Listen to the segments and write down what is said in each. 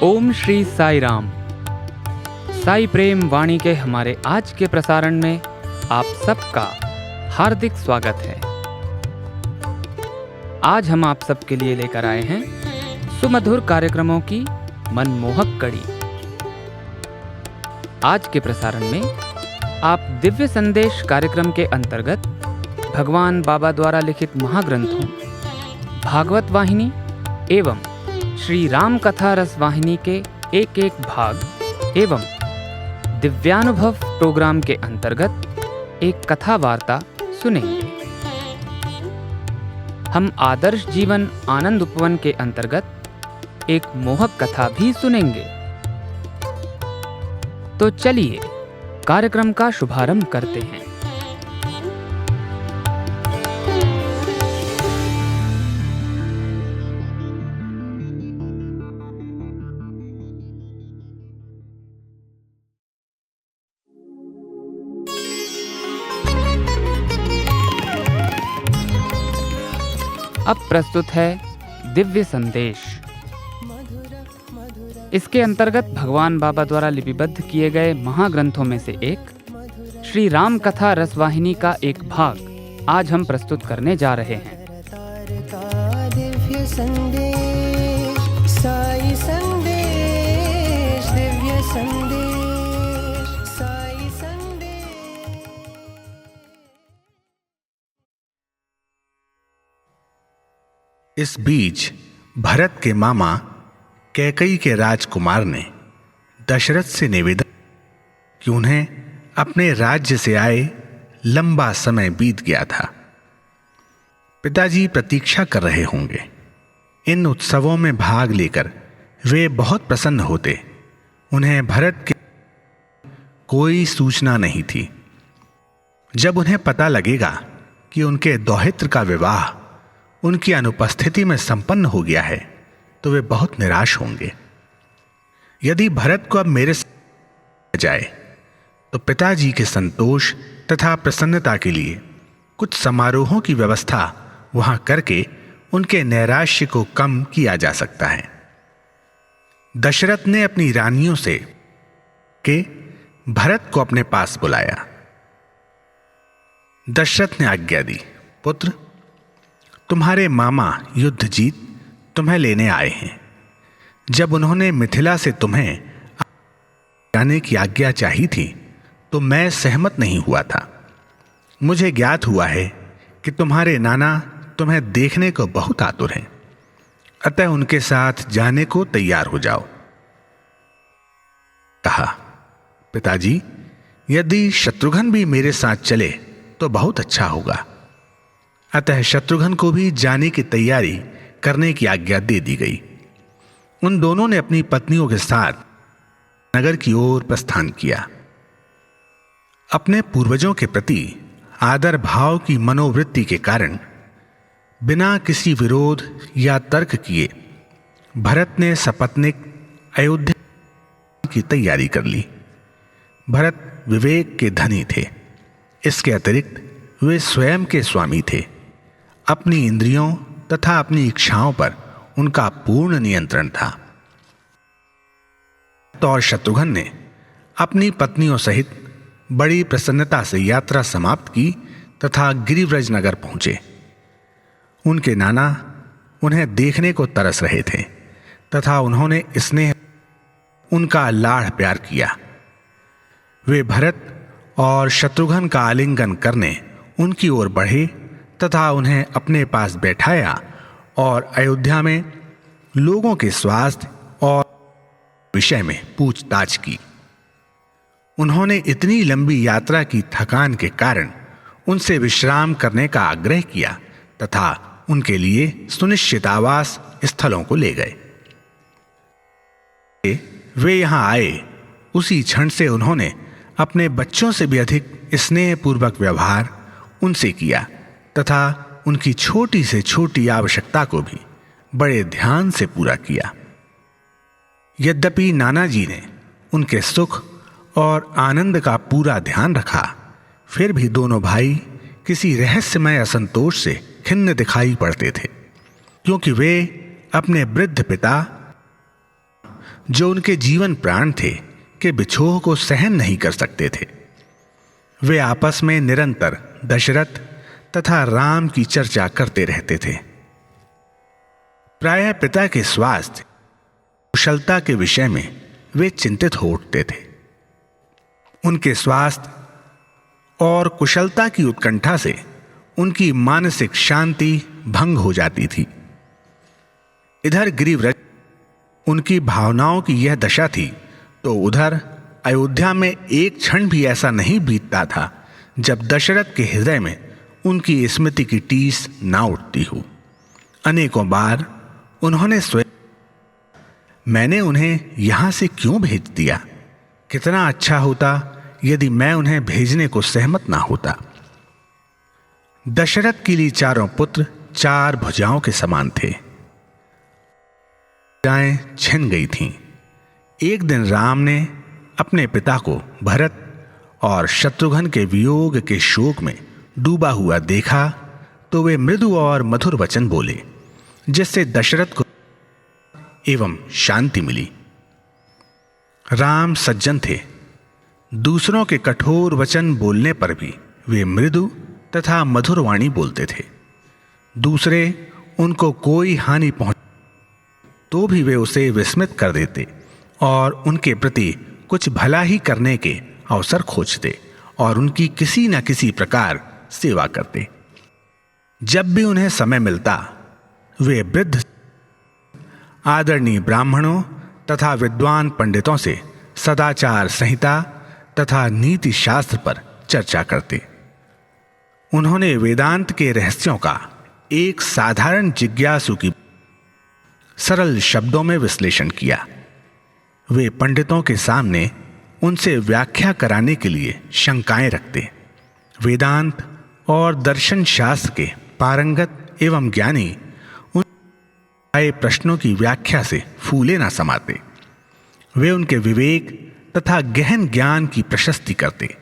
ओम श्री साई राम। साई प्रेम वाणी के हमारे आज के प्रसारण में आप सबका हार्दिक स्वागत है। आज हम आप सबके लिए लेकर आए हैं सुमधुर कार्यक्रमों की मनमोहक कड़ी। आज के प्रसारण में आप दिव्य संदेश कार्यक्रम के अंतर्गत भगवान बाबा द्वारा लिखित महाग्रंथों भागवत वाहिनी एवं श्री राम कथा रस वाहिनी के एक एक भाग एवं दिव्यानुभव प्रोग्राम के अंतर्गत एक कथा वार्ता सुनेंगे। हम आदर्श जीवन आनंद उपवन के अंतर्गत एक मोहक कथा भी सुनेंगे। तो चलिए कार्यक्रम का शुभारंभ करते हैं। अब प्रस्तुत है दिव्य संदेश। इसके अंतर्गत भगवान बाबा द्वारा लिपिबद्ध किए गए महाग्रंथों में से एक श्री राम कथा रस वाहिनी का एक भाग आज हम प्रस्तुत करने जा रहे हैं। दिव्य संदेश, साई संदेश, दिव्य संदेश, साई संदेश। इस बीच भरत के मामा कैकई के राजकुमार ने दशरथ से निवेदन कि उन्हें अपने राज्य से आए लंबा समय बीत गया था। पिताजी प्रतीक्षा कर रहे होंगे। इन उत्सवों में भाग लेकर वे बहुत प्रसन्न होते। उन्हें भरत के कोई सूचना नहीं थी। जब उन्हें पता लगेगा कि उनके दौहित्र का विवाह उनकी अनुपस्थिति में संपन्न हो गया है तो वे बहुत निराश होंगे। यदि भरत को अब मेरे साथ जाए तो पिताजी के संतोष तथा प्रसन्नता के लिए कुछ समारोहों की व्यवस्था वहां करके उनके नैराश्य को कम किया जा सकता है। दशरथ ने अपनी रानियों से के भरत को अपने पास बुलाया। दशरथ ने आज्ञा दी, पुत्र, तुम्हारे मामा युद्ध जीत तुम्हें लेने आए हैं। जब उन्होंने मिथिला से तुम्हें जाने की आज्ञा चाही थी तो मैं सहमत नहीं हुआ था। मुझे ज्ञात हुआ है कि तुम्हारे नाना तुम्हें देखने को बहुत आतुर हैं, अतः उनके साथ जाने को तैयार हो जाओ। कहा, पिताजी, यदि शत्रुघ्न भी मेरे साथ चले तो बहुत अच्छा होगा। अतः शत्रुघ्न को भी जाने की तैयारी करने की आज्ञा दे दी गई। उन दोनों ने अपनी पत्नियों के साथ नगर की ओर प्रस्थान किया। अपने पूर्वजों के प्रति आदर भाव की मनोवृत्ति के कारण बिना किसी विरोध या तर्क किए भरत ने सपत्नीक अयोध्या की तैयारी कर ली। भरत विवेक के धनी थे। इसके अतिरिक्त वे स्वयं के स्वामी थे। अपनी इंद्रियों तथा अपनी इच्छाओं पर उनका पूर्ण नियंत्रण था। और शत्रुघ्न ने अपनी पत्नियों सहित बड़ी प्रसन्नता से यात्रा समाप्त की तथा गिरिव्रज नगर पहुंचे। उनके नाना उन्हें देखने को तरस रहे थे तथा उन्होंने स्नेह उनका लाड़ प्यार किया। वे भरत और शत्रुघ्न का आलिंगन करने उनकी ओर बढ़े तथा उन्हें अपने पास बैठाया और अयोध्या में लोगों के स्वास्थ्य और विषय में पूछताछ की। उन्होंने इतनी लंबी यात्रा की थकान के कारण उनसे विश्राम करने का आग्रह किया तथा उनके लिए सुनिश्चित आवास स्थलों को ले गए। वे यहां आए उसी क्षण से उन्होंने अपने बच्चों से भी अधिक स्नेहपूर्वक व्यवहार उनसे किया तथा उनकी छोटी से छोटी आवश्यकता को भी बड़े ध्यान से पूरा किया। यद्यपि नाना जी ने उनके सुख और आनंद का पूरा ध्यान रखा, फिर भी दोनों भाई किसी रहस्यमय असंतोष से खिन्न दिखाई पड़ते थे, क्योंकि वे अपने वृद्ध पिता जो उनके जीवन प्राण थे, के बिछोह को सहन नहीं कर सकते थे। वे आपस में निरंतर दशरथ तथा राम की चर्चा करते रहते थे। प्रायः पिता के स्वास्थ्य कुशलता के विषय में वे चिंतित हो उठते थे। उनके स्वास्थ्य और कुशलता की उत्कंठा से उनकी मानसिक शांति भंग हो जाती थी। इधर गिरिव्रज उनकी भावनाओं की यह दशा थी, तो उधर अयोध्या में एक क्षण भी ऐसा नहीं बीतता था जब दशरथ के हृदय में उनकी स्मृति की टीस ना उठती हो। अनेकों बार उन्होंने स्वयं, मैंने उन्हें यहां से क्यों भेज दिया? कितना अच्छा होता यदि मैं उन्हें भेजने को सहमत ना होता। दशरथ के लिए चारों पुत्र चार भुजाओं के समान थे। भुजाएं छिन गई थीं। एक दिन राम ने अपने पिता को भरत और शत्रुघ्न के वियोग के शोक में डूबा हुआ देखा, तो वे मृदु और मधुर वचन बोले, जिससे दशरथ को एवं शांति मिली। राम सज्जन थे। दूसरों के कठोर वचन बोलने पर भी वे मृदु तथा मधुर वाणी बोलते थे। दूसरे उनको कोई हानि पहुंच तो भी वे उसे विस्मित कर देते और उनके प्रति कुछ भला ही करने के अवसर खोजते और उनकी किसी न किसी प्रकार सेवा करते। जब भी उन्हें समय मिलता, वे वृद्ध आदरणीय ब्राह्मणों तथा विद्वान पंडितों से सदाचार संहिता तथा नीति शास्त्र पर चर्चा करते। उन्होंने वेदांत के रहस्यों का एक साधारण जिज्ञासु की सरल शब्दों में विश्लेषण किया। वे पंडितों के सामने उनसे व्याख्या कराने के लिए शंकाएं रखते। वेदांत और दर्शन शास्त्र के पारंगत एवं ज्ञानी उन आए प्रश्नों की व्याख्या से फूले ना समाते। वे उनके विवेक तथा गहन ज्ञान की प्रशस्ति करते।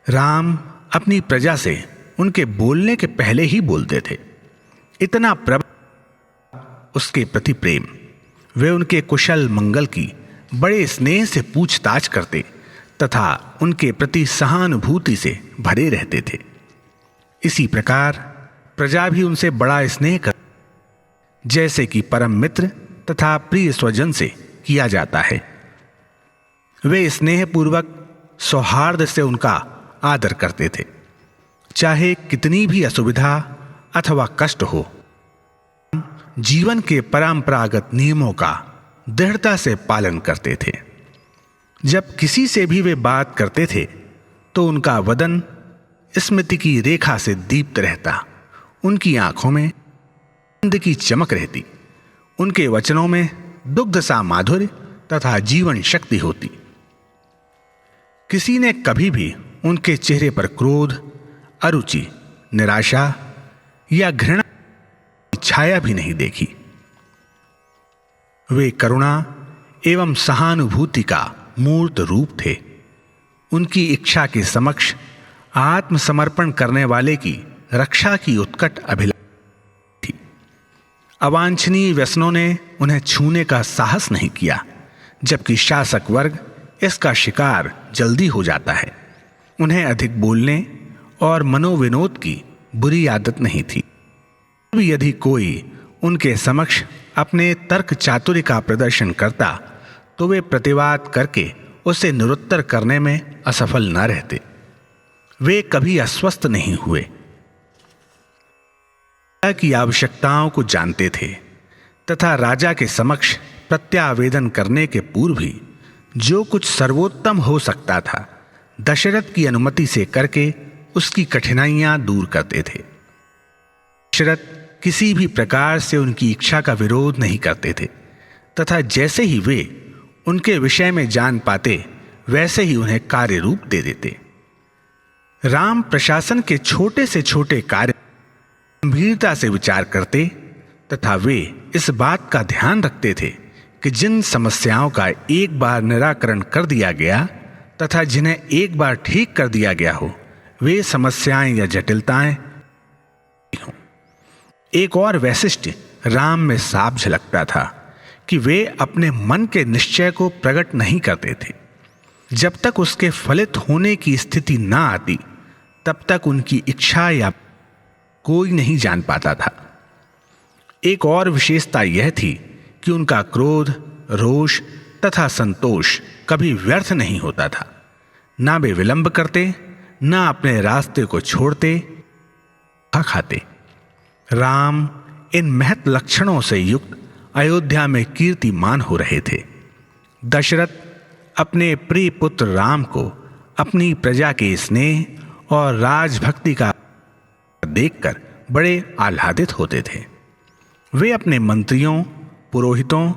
राम अपनी प्रजा से उनके बोलने के पहले ही बोलते थे। इतना प्रबल उसके प्रति प्रेम। वे उनके कुशल मंगल की बड़े स्नेह से पूछताछ करते तथा उनके प्रति सहानुभूति से भरे रहते थे। इसी प्रकार प्रजा भी उनसे बड़ा स्नेह कर, जैसे कि परम मित्र तथा प्रिय स्वजन से किया जाता है। वे स्नेहपूर्वक सौहार्द से उनका आदर करते थे। चाहे कितनी भी असुविधा अथवा कष्ट हो, जीवन के परंपरागत नियमों का दृढ़ता से पालन करते थे। जब किसी से भी वे बात करते थे तो उनका वदन स्मृति की रेखा से दीप्त रहता। उनकी आंखों में आनंद की चमक रहती। उनके वचनों में दुग्ध सा माधुर्य तथा जीवन शक्ति होती। किसी ने कभी भी उनके चेहरे पर क्रोध, अरुचि, निराशा या घृणा की छाया भी नहीं देखी। वे करुणा एवं सहानुभूति का मूर्त रूप थे। उनकी इच्छा के समक्ष आत्मसमर्पण करने वाले की रक्षा की उत्कट अभिलाषा थी। अवांछनीय व्यसनों ने उन्हें छूने का साहस नहीं किया, जबकि शासक वर्ग इसका शिकार जल्दी हो जाता है। उन्हें अधिक बोलने और मनोविनोद की बुरी आदत नहीं थी। यदि कोई उनके समक्ष अपने तर्क चातुर्य का प्रदर्शन करता तो वे प्रतिवाद करके उसे निरुत्तर करने में असफल न रहते। वे कभी अस्वस्थ नहीं हुए। की आवश्यकताओं को जानते थे तथा राजा के समक्ष प्रत्यावेदन करने के पूर्व भी जो कुछ सर्वोत्तम हो सकता था, दशरथ की अनुमति से करके उसकी कठिनाइयां दूर करते थे। दशरथ किसी भी प्रकार से उनकी इच्छा का विरोध नहीं करते थे तथा जैसे ही वे उनके विषय में जान पाते वैसे ही उन्हें कार्य रूप दे देते। राम प्रशासन के छोटे से छोटे कार्य गंभीरता से विचार करते तथा वे इस बात का ध्यान रखते थे कि जिन समस्याओं का एक बार निराकरण कर दिया गया तथा जिन्हें एक बार ठीक कर दिया गया हो, वे समस्याएं या जटिलताएं हों। एक और वैशिष्ट्य राम में साफ झलकता था कि वे अपने मन के निश्चय को प्रकट नहीं करते थे। जब तक उसके फलित होने की स्थिति ना आती तब तक उनकी इच्छा या कोई नहीं जान पाता था। एक और विशेषता यह थी कि उनका क्रोध, रोष तथा संतोष कभी व्यर्थ नहीं होता था। ना वे विलंब करते, ना अपने रास्ते को छोड़ते खाते। राम इन महत् लक्षणों से युक्त अयोध्या में कीर्तिमान हो रहे थे। दशरथ अपने प्रिय पुत्र राम को अपनी प्रजा के स्नेह और राजभक्ति का देखकर बड़े आह्लादित होते थे। वे अपने मंत्रियों, पुरोहितों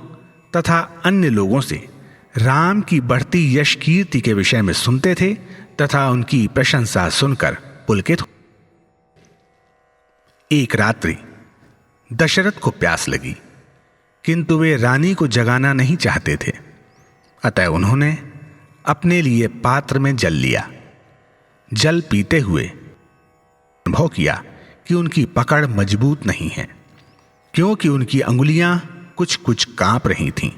तथा अन्य लोगों से राम की बढ़ती यश कीर्ति के विषय में सुनते थे तथा उनकी प्रशंसा सुनकर पुलकित। एक रात्रि दशरथ को प्यास लगी, किंतु वे रानी को जगाना नहीं चाहते थे। अतः उन्होंने अपने लिए पात्र में जल लिया। जल पीते हुए अनुभव किया कि उनकी पकड़ मजबूत नहीं है, क्योंकि उनकी अंगुलियां कुछ कुछ कांप रही थीं।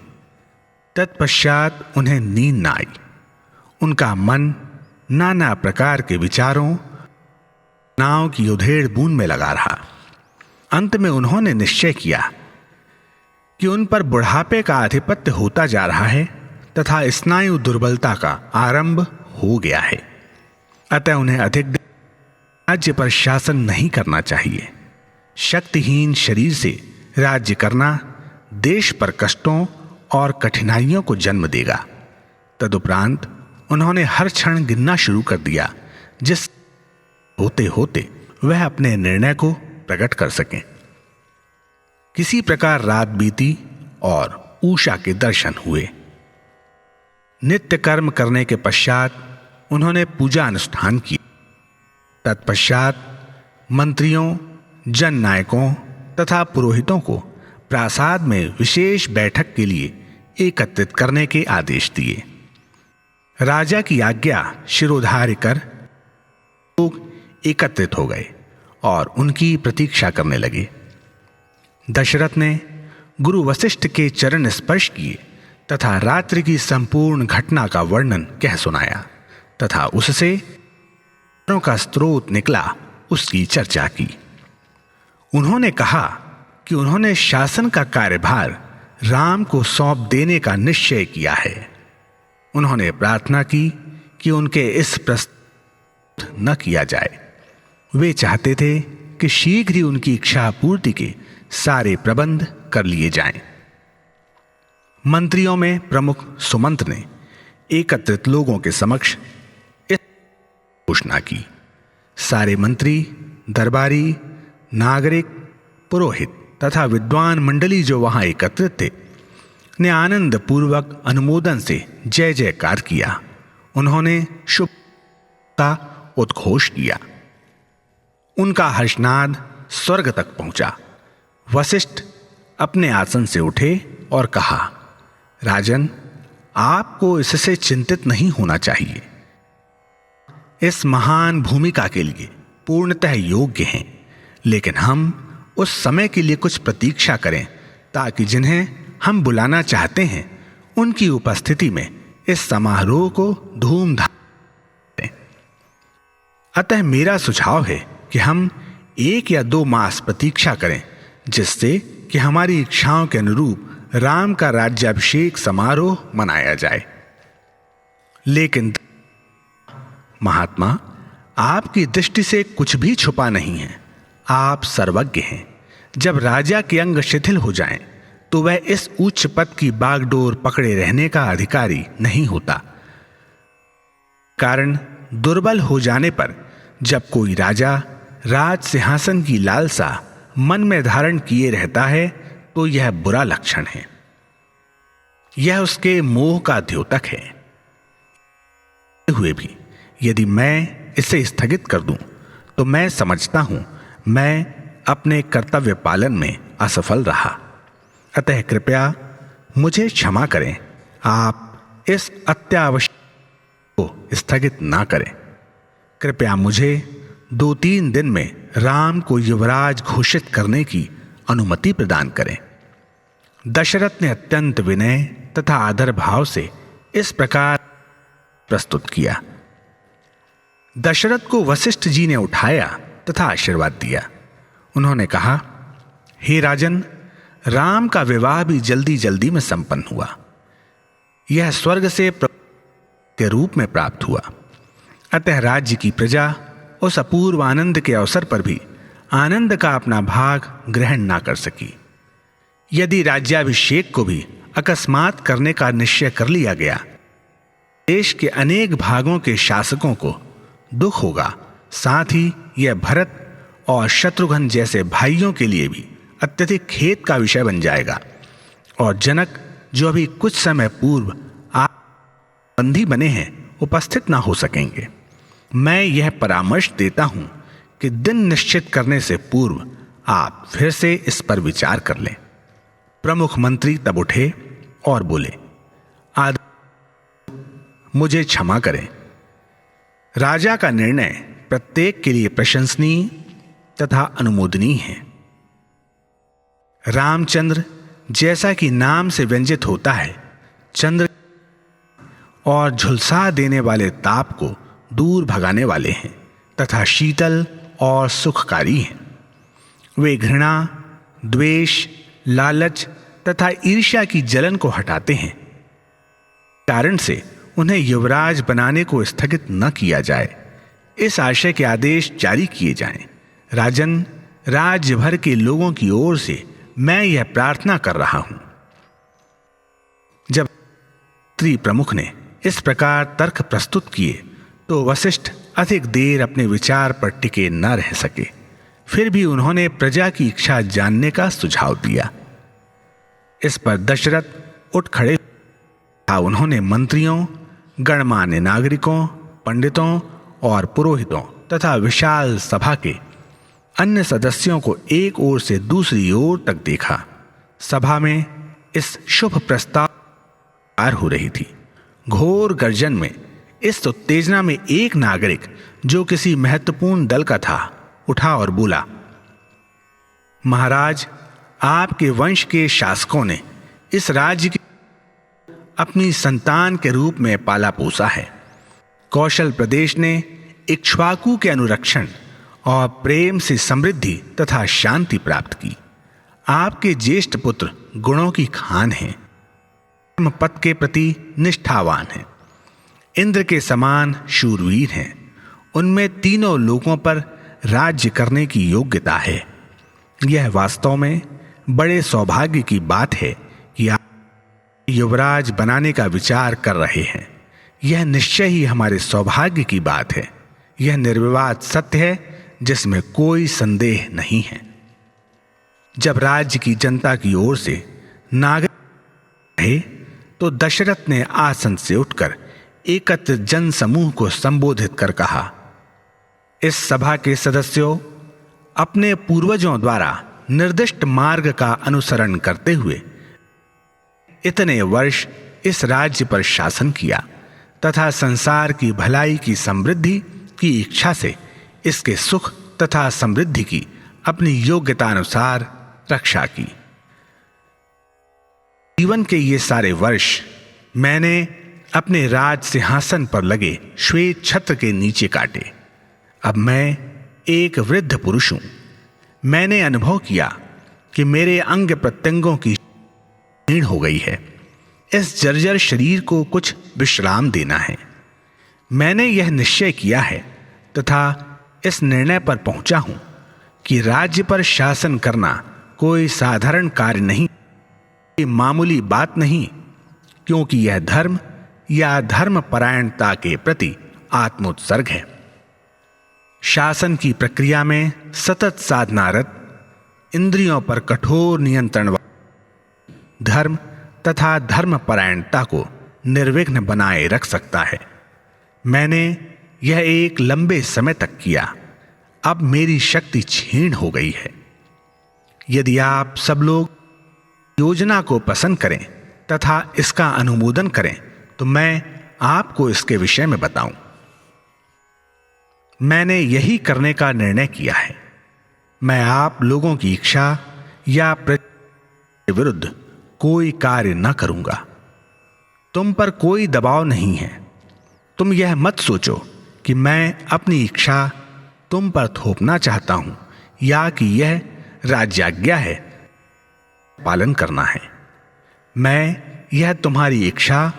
तत्पश्चात उन्हें नींद न आई। उनका मन नाना प्रकार के विचारों, नाव की उधेड़ बूंद में लगा रहा। अंत में उन्होंने निश्चय किया कि उन पर बुढ़ापे का आधिपत्य होता जा रहा है तथा स्नायु दुर्बलता का आरंभ हो गया है। अतः उन्हें अधिक राज्य पर शासन नहीं करना चाहिए। शक्तिहीन शरीर से राज्य करना देश पर कष्टों और कठिनाइयों को जन्म देगा। तदुपरांत उन्होंने हर क्षण गिनना शुरू कर दिया, जिस होते होते वह अपने निर्णय को प्रकट कर सकें। किसी प्रकार रात बीती और उषा के दर्शन हुए। नित्य कर्म करने के पश्चात उन्होंने पूजा अनुष्ठान किया। तत्पश्चात मंत्रियों, जन नायकों तथा पुरोहितों को प्रासाद में विशेष बैठक के लिए एकत्रित करने के आदेश दिए। राजा की आज्ञा शिरोधार्य कर लोग एकत्रित हो गए और उनकी प्रतीक्षा करने लगे। दशरथ ने गुरु वशिष्ठ के चरण स्पर्श किए तथा रात्रि की संपूर्ण घटना का वर्णन कह सुनाया तथा उससे का स्रोत निकला उसकी चर्चा की। उन्होंने कहा कि उन्होंने शासन का कार्यभार राम को सौंप देने का निश्चय किया है। उन्होंने प्रार्थना की कि उनके इस प्रस्ताव न किया जाए। वे चाहते थे कि शीघ्र ही उनकी इच्छा पूर्ति के सारे प्रबंध कर लिए जाएं। मंत्रियों में प्रमुख सुमंत ने एकत्रित लोगों के समक्ष इस घोषणा की। सारे मंत्री, दरबारी, नागरिक, पुरोहित तथा विद्वान मंडली जो वहां एकत्रित थे ने आनंद पूर्वक अनुमोदन से जय जयकार किया। उन्होंने शुभता उद्घोष किया। उनका हर्षनाद स्वर्ग तक पहुंचा। वशिष्ठ अपने आसन से उठे और कहा, राजन, आपको इससे चिंतित नहीं होना चाहिए। इस महान भूमिका के लिए पूर्णतः योग्य हैं, लेकिन हम उस समय के लिए कुछ प्रतीक्षा करें ताकि जिन्हें हम बुलाना चाहते हैं उनकी उपस्थिति में इस समारोह को धूमधाम दें। अतः मेरा सुझाव है कि हम 1 या 2 मास प्रतीक्षा करें, जिससे कि हमारी इच्छाओं के अनुरूप राम का राज्याभिषेक समारोह मनाया जाए। लेकिन महात्मा, आपकी दृष्टि से कुछ भी छुपा नहीं है। आप सर्वज्ञ हैं। जब राजा के अंग शिथिल हो जाएं, तो वह इस उच्च पद की बागडोर पकड़े रहने का अधिकारी नहीं होता। कारण दुर्बल हो जाने पर जब कोई राजा राज सिंहासन की लालसा मन में धारण किए रहता है तो यह बुरा लक्षण है। यह उसके मोह का द्योतक है। हुए भी यदि मैं इसे स्थगित कर दूं तो मैं समझता हूं मैं अपने कर्तव्य पालन में असफल रहा। अतः कृपया मुझे क्षमा करें। आप इस अत्यावश्यक को स्थगित ना करें। कृपया मुझे 2-3 दिन में राम को युवराज घोषित करने की अनुमति प्रदान करें। दशरथ ने अत्यंत विनय तथा आदर भाव से इस प्रकार प्रस्तुत किया। दशरथ को वशिष्ठ जी ने उठाया तथा आशीर्वाद दिया। उन्होंने कहा, हे राजन, राम का विवाह भी जल्दी जल्दी में संपन्न हुआ। यह स्वर्ग से के रूप में प्राप्त हुआ। अतः राज्य की प्रजा उस अपूर्व आनंद के अवसर पर भी आनंद का अपना भाग ग्रहण ना कर सकी। यदि राज्याभिषेक को भी अकस्मात करने का निश्चय कर लिया गया, देश के अनेक भागों के शासकों को दुख होगा। साथ ही यह भरत और शत्रुघ्न जैसे भाइयों के लिए भी अत्यधिक खेद का विषय बन जाएगा, और जनक, जो अभी कुछ समय पूर्व बंदी बने हैं, उपस्थित ना हो सकेंगे। मैं यह परामर्श देता हूं कि दिन निश्चित करने से पूर्व आप फिर से इस पर विचार कर लें। प्रमुख मंत्री तब उठे और बोले, मुझे क्षमा करें। राजा का निर्णय प्रत्येक के लिए प्रशंसनीय तथा अनुमोदनीय है। रामचंद्र, जैसा कि नाम से व्यंजित होता है, चंद्र और झुलसा देने वाले ताप को दूर भगाने वाले हैं तथा शीतल और सुखकारी हैं। वे घृणा, द्वेष, लालच तथा ईर्ष्या की जलन को हटाते हैं। कारण से उन्हें युवराज बनाने को स्थगित न किया जाए, इस आशय के आदेश जारी किए जाएं। राजन, राज्य भर के लोगों की ओर से मैं यह प्रार्थना कर रहा हूं। जब मंत्री प्रमुख ने इस प्रकार तर्क प्रस्तुत किए तो वशिष्ठ अधिक देर अपने विचार पर टिके न रह सके। फिर भी उन्होंने प्रजा की इच्छा जानने का सुझाव दिया। इस पर दशरथ उठ खड़े। उन्होंने मंत्रियों, गणमान्य नागरिकों, पंडितों और पुरोहितों तथा विशाल सभा के अन्य सदस्यों को एक ओर से दूसरी ओर तक देखा। सभा में इस शुभ प्रस्ताव हो रही थी। घोर गर्जन में, इस उत्तेजना में एक नागरिक जो किसी महत्वपूर्ण दल का था, उठा और बोला, महाराज, आपके वंश के शासकों ने इस राज्य की अपनी संतान के रूप में पाला पोसा है। कौशल प्रदेश ने इक्ष्वाकु के अनुरक्षण और प्रेम से समृद्धि तथा शांति प्राप्त की। आपके ज्येष्ठ पुत्र गुणों की खान हैं, धर्म पथ के प्रति निष्ठावान हैं, इंद्र के समान शूरवीर हैं। उनमें तीनों लोकों पर राज्य करने की योग्यता है। यह वास्तव में बड़े सौभाग्य की बात है कि आप युवराज बनाने का विचार कर रहे हैं। यह निश्चय ही हमारे सौभाग्य की बात है। यह निर्विवाद सत्य है जिसमें कोई संदेह नहीं है। जब राज्य की जनता की ओर से नागरिक रहे तो दशरथ ने आसन से उठकर एकत्र जन समूह को संबोधित कर कहा, इस सभा के सदस्यों, अपने पूर्वजों द्वारा निर्दिष्ट मार्ग का अनुसरण करते हुए इतने वर्ष इस राज्य पर शासन किया तथा संसार की भलाई की समृद्धि की इच्छा से इसके सुख तथा समृद्धि की अपनी योग्यता अनुसार रक्षा की। जीवन के ये सारे वर्ष मैंने अपने राज सिंहासन पर लगे श्वेत छत्र के नीचे काटे। अब मैं एक वृद्ध पुरुष हूं। मैंने अनुभव किया कि मेरे अंग प्रत्यंगों की क्षीण हो गई है। इस जर्जर शरीर को कुछ विश्राम देना है। मैंने यह निश्चय किया है तथा इस निर्णय पर पहुंचा हूं कि राज्य पर शासन करना कोई साधारण कार्य नहीं, मामूली बात नहीं, क्योंकि यह धर्म या धर्म परायणता के प्रति आत्मोत्सर्ग है। शासन की प्रक्रिया में सतत साधनारत, इंद्रियों पर कठोर नियंत्रण धर्म तथा धर्म परायणता को निर्विघ्न बनाए रख सकता है। मैंने यह एक लंबे समय तक किया। अब मेरी शक्ति क्षीण हो गई है। यदि आप सब लोग योजना को पसंद करें तथा इसका अनुमोदन करें तो मैं आपको इसके विषय में बताऊं। मैंने यही करने का निर्णय किया है। मैं आप लोगों की इच्छा या प्रजा के विरुद्ध कोई कार्य न करूंगा। तुम पर कोई दबाव नहीं है। तुम यह मत सोचो कि मैं अपनी इच्छा तुम पर थोपना चाहता हूं या कि यह राज्याज्ञा है, पालन करना है। मैं यह तुम्हारी इच्छा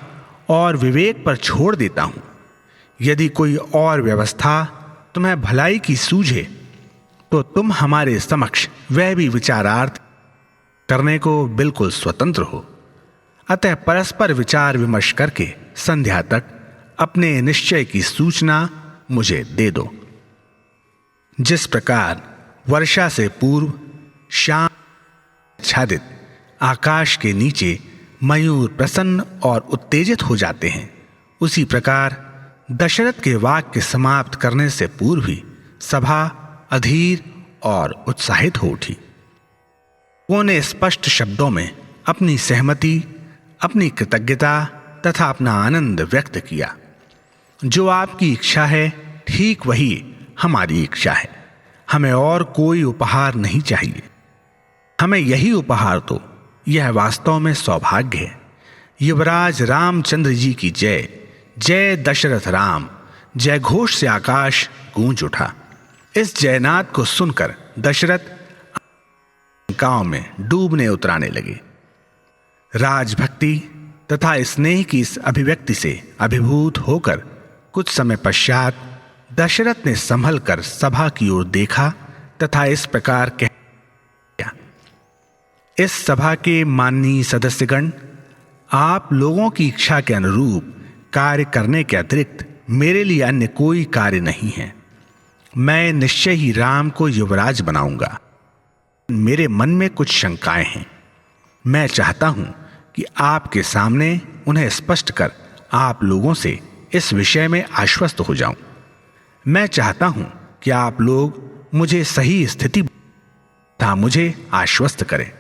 और विवेक पर छोड़ देता हूं। यदि कोई और व्यवस्था तुम्हें भलाई की सूझे तो तुम हमारे समक्ष वह भी विचारार्थ करने को बिल्कुल स्वतंत्र हो। अतः परस्पर विचार विमर्श करके संध्या तक अपने निश्चय की सूचना मुझे दे दो। जिस प्रकार वर्षा से पूर्व शाम आच्छादित आकाश के नीचे मयूर प्रसन्न और उत्तेजित हो जाते हैं, उसी प्रकार दशरथ के वाक्य समाप्त करने से पूर्व ही सभा अधीर और उत्साहित हो उठी। उन्होंने स्पष्ट शब्दों में अपनी सहमति, अपनी कृतज्ञता तथा अपना आनंद व्यक्त किया। जो आपकी इच्छा है ठीक वही हमारी इच्छा है। हमें और कोई उपहार नहीं चाहिए। हमें यही उपहार दो। यह वास्तव में सौभाग्य है। युवराज रामचंद्र जी की जय। जय दशरथ राम। जय घोष से आकाश गूंज उठा। इस जयनाद को सुनकर दशरथ गांव में डूबने उतराने लगे। राजभक्ति तथा स्नेह की इस अभिव्यक्ति से अभिभूत होकर कुछ समय पश्चात दशरथ ने संभल कर सभा की ओर देखा तथा इस प्रकार कहा, इस सभा के माननीय सदस्यगण, आप लोगों की इच्छा के अनुरूप कार्य करने के अतिरिक्त मेरे लिए अन्य कोई कार्य नहीं है। मैं निश्चय ही राम को युवराज बनाऊंगा। मेरे मन में कुछ शंकाएं हैं। मैं चाहता हूं कि आपके सामने उन्हें स्पष्ट कर आप लोगों से इस विषय में आश्वस्त हो जाऊं। मैं चाहता हूं कि आप लोग मुझे सही स्थिति तथा मुझे आश्वस्त करें।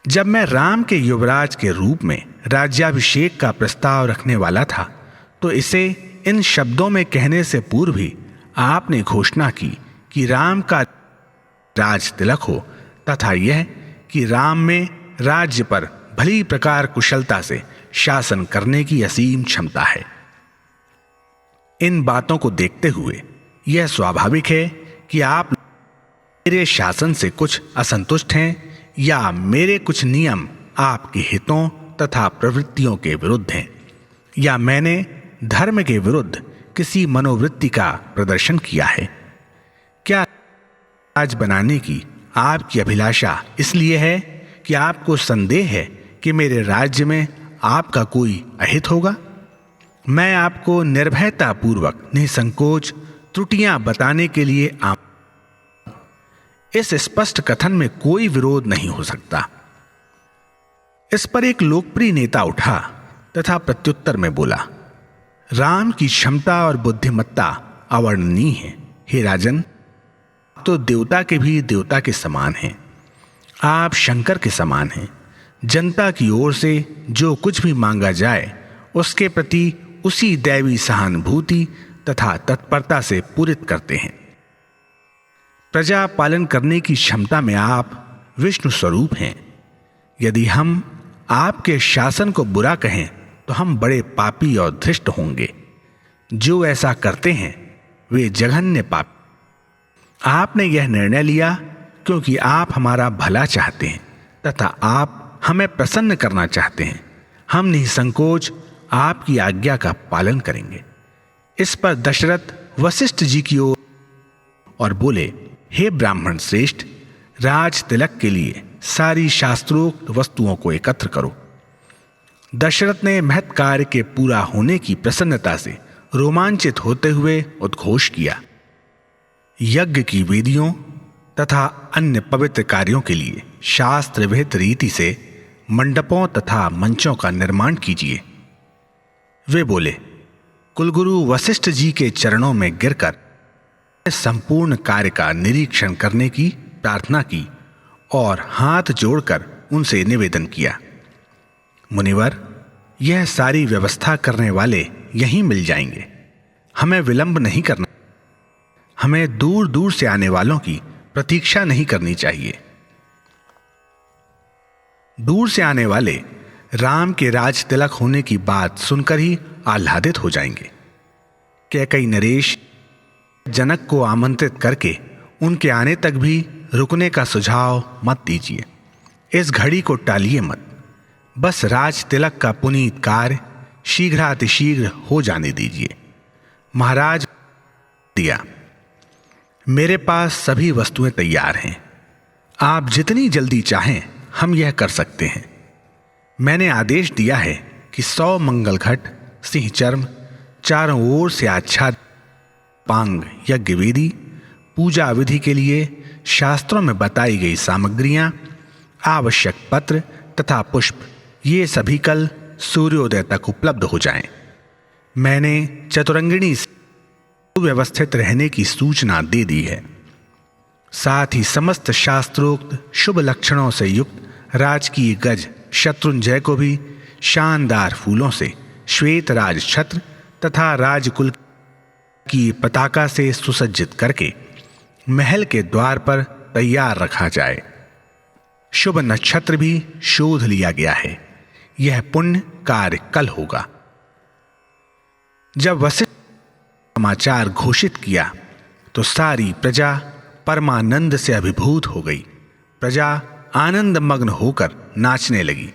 जब मैं राम के युवराज के रूप में राज्याभिषेक का प्रस्ताव रखने वाला था तो इसे इन शब्दों में कहने से पूर्व ही आपने घोषणा की कि राम का राज तिलक हो तथा यह कि राम में राज्य पर भली प्रकार कुशलता से शासन करने की असीम क्षमता है। इन बातों को देखते हुए यह स्वाभाविक है कि आप मेरे शासन से कुछ असंतुष्ट हैं या मेरे कुछ नियम आपके हितों तथा प्रवृत्तियों के विरुद्ध हैं, या मैंने धर्म के विरुद्ध किसी मनोवृत्ति का प्रदर्शन किया है। क्या राज बनाने की आपकी अभिलाषा इसलिए है कि आपको संदेह है कि मेरे राज्य में आपका कोई अहित होगा? मैं आपको निर्भयता पूर्वक निसंकोच त्रुटियां बताने के लिए इस स्पष्ट कथन में कोई विरोध नहीं हो सकता। इस पर एक लोकप्रिय नेता उठा तथा प्रत्युत्तर में बोला, राम की क्षमता और बुद्धिमत्ता अवर्णनीय है। हे राजन, तो देवता के भी देवता के समान हैं। आप शंकर के समान हैं। जनता की ओर से जो कुछ भी मांगा जाए उसके प्रति उसी दैवी सहानुभूति तथा तत्परता से पूरित करते हैं। प्रजा पालन करने की क्षमता में आप विष्णु स्वरूप हैं। यदि हम आपके शासन को बुरा कहें तो हम बड़े पापी और धृष्ट होंगे। जो ऐसा करते हैं वे जघन्य पापी। आपने यह निर्णय लिया क्योंकि आप हमारा भला चाहते हैं तथा आप हमें प्रसन्न करना चाहते हैं। हम निसंकोच आपकी आज्ञा का पालन करेंगे। इस पर दशरथ वशिष्ठ जी की ओर और बोले, हे ब्राह्मण श्रेष्ठ, राज तिलक के लिए सारी शास्त्रोक्त वस्तुओं को एकत्र करो। दशरथ ने महत् कार्य के पूरा होने की प्रसन्नता से रोमांचित होते हुए उद्घोष किया। यज्ञ की वेदियों तथा अन्य पवित्र कार्यों के लिए शास्त्र विहित रीति से मंडपों तथा मंचों का निर्माण कीजिए। वे बोले, कुलगुरु वशिष्ठ जी के चरणों में गिरकर संपूर्ण कार्य का निरीक्षण करने की प्रार्थना की और हाथ जोड़कर उनसे निवेदन किया, मुनिवर, यह सारी व्यवस्था करने वाले यहीं मिल जाएंगे। हमें विलंब नहीं करना। हमें दूर दूर से आने वालों की प्रतीक्षा नहीं करनी चाहिए। दूर से आने वाले राम के राज तिलक होने की बात सुनकर ही आह्लादित हो जाएंगे। कैकई नरेश जनक को आमंत्रित करके उनके आने तक भी रुकने का सुझाव मत दीजिए। इस घड़ी को टालिए मत। बस राज तिलक का पुनीत कार्य शीघ्रातिशीघ्र हो जाने दीजिए। महाराज दिया, मेरे पास सभी वस्तुएं तैयार हैं। आप जितनी जल्दी चाहें हम यह कर सकते हैं। मैंने आदेश दिया है कि 100 मंगल घट, सिंह चर्म, चारों ओर से आच्छादित पांग यज्ञ वेदी, पूजा विधि के लिए शास्त्रों में बताई गई सामग्रियां, आवश्यक पत्र तथा पुष्प, ये सभी कल सूर्योदय तक उपलब्ध हो जाएं। मैंने चतुरंगिणी से व्यवस्थित रहने की सूचना दे दी है। साथ ही समस्त शास्त्रोक्त शुभ लक्षणों से युक्त राजकीय गज शत्रुंजय को भी शानदार फूलों से श्वेत राज छत्र तथा राजकुल की पताका से सुसज्जित करके महल के द्वार पर तैयार रखा जाए। शुभ नक्षत्र भी शोध लिया गया है। यह पुण्य कार्य कल होगा। जब वशिष्ठ समाचार घोषित किया तो सारी प्रजा परमानंद से अभिभूत हो गई। प्रजा आनंद मग्न होकर नाचने लगी।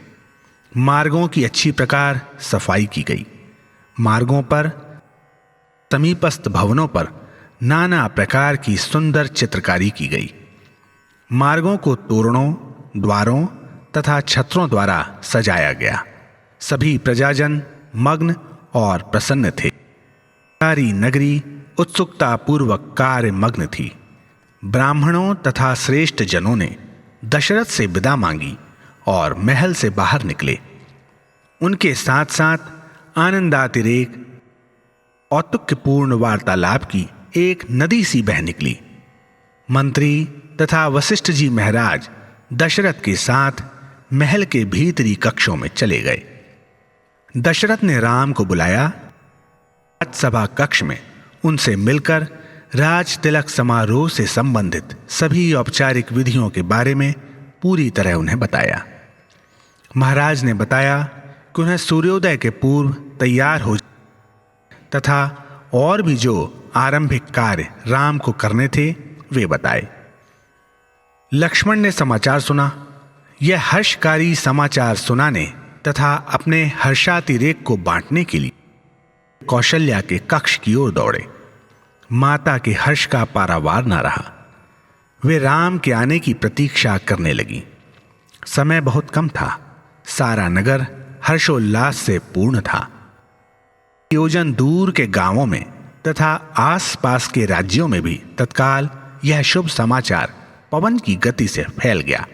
मार्गों की अच्छी प्रकार सफाई की गई। मार्गों पर, समीपस्थ भवनों पर नाना प्रकार की सुंदर चित्रकारी की गई। मार्गों को तोरणों, द्वारों तथा छत्रों द्वारा सजाया गया। सभी प्रजाजन मग्न और प्रसन्न थे। सारी नगरी उत्सुकता पूर्वक कार्य मग्न थी। ब्राह्मणों तथा श्रेष्ठ जनों ने दशरथ से विदा मांगी और महल से बाहर निकले। उनके साथ साथ आनंदातिरेक औत्सुक्यपूर्ण वार्तालाप की एक नदी सी बह निकली। मंत्री तथा वशिष्ठ जी महाराज दशरथ के साथ महल के भीतरी कक्षों में चले गए। दशरथ ने राम को बुलाया। राजसभा कक्ष में उनसे मिलकर राज तिलक समारोह से संबंधित सभी औपचारिक विधियों के बारे में पूरी तरह उन्हें बताया। महाराज ने बताया कि उन्हें सूर्योदय के पूर्व तैयार हो तथा और भी जो आरंभिक कार्य राम को करने थे वे बताए। लक्ष्मण ने समाचार सुना। यह हर्षकारी समाचार सुनाने तथा अपने हर्षातिरेक को बांटने के लिए कौशल्या के कक्ष की ओर दौड़े। माता के हर्ष का पारावार न रहा। वे राम के आने की प्रतीक्षा करने लगी। समय बहुत कम था। सारा नगर हर्षोल्लास से पूर्ण था। योजन दूर के गांवों में तथा आसपास के राज्यों में भी तत्काल यह शुभ समाचार पवन की गति से फैल गया।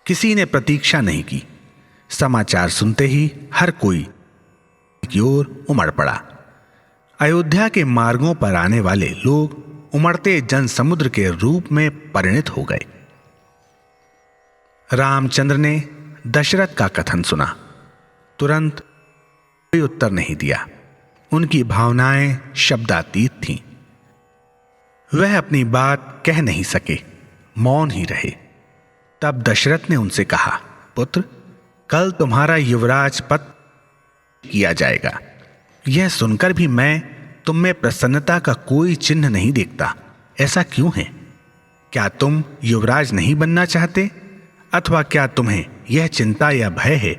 किसी ने प्रतीक्षा नहीं की। समाचार सुनते ही हर कोई की ओर उमड़ पड़ा। अयोध्या के मार्गों पर आने वाले लोग उमड़ते जन समुद्र के रूप में परिणत हो गए। रामचंद्र ने दशरथ का कथन सुना। तुरंत कोई उत्तर नहीं दिया। उनकी भावनाएं शब्दातीत थीं। वह अपनी बात कह नहीं सके, मौन ही रहे। तब दशरथ ने उनसे कहा, पुत्र, कल तुम्हारा युवराज पद किया जाएगा। यह सुनकर भी मैं तुम में प्रसन्नता का कोई चिन्ह नहीं देखता। ऐसा क्यों है? क्या तुम युवराज नहीं बनना चाहते, अथवा क्या तुम्हें यह चिंता या भय है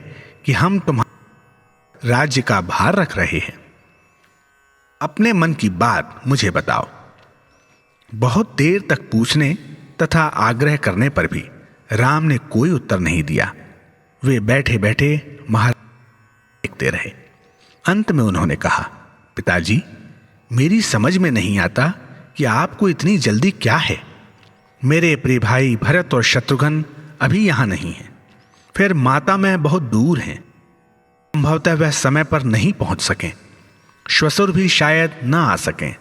कि हम तुम्हारे राज्य का भार रख रहे हैं? अपने मन की बात मुझे बताओ। बहुत देर तक पूछने तथा आग्रह करने पर भी राम ने कोई उत्तर नहीं दिया। वे बैठे बैठे महाराज देखते रहे। अंत में उन्होंने कहा, पिताजी, मेरी समझ में नहीं आता कि आपको इतनी जल्दी क्या है। मेरे प्रिय भाई भरत और शत्रुघ्न अभी यहां नहीं हैं। फिर माता में बहुत दूर हैं। संभवतः वह समय पर नहीं पहुंच सकें। श्वशुर भी शायद न आ सकें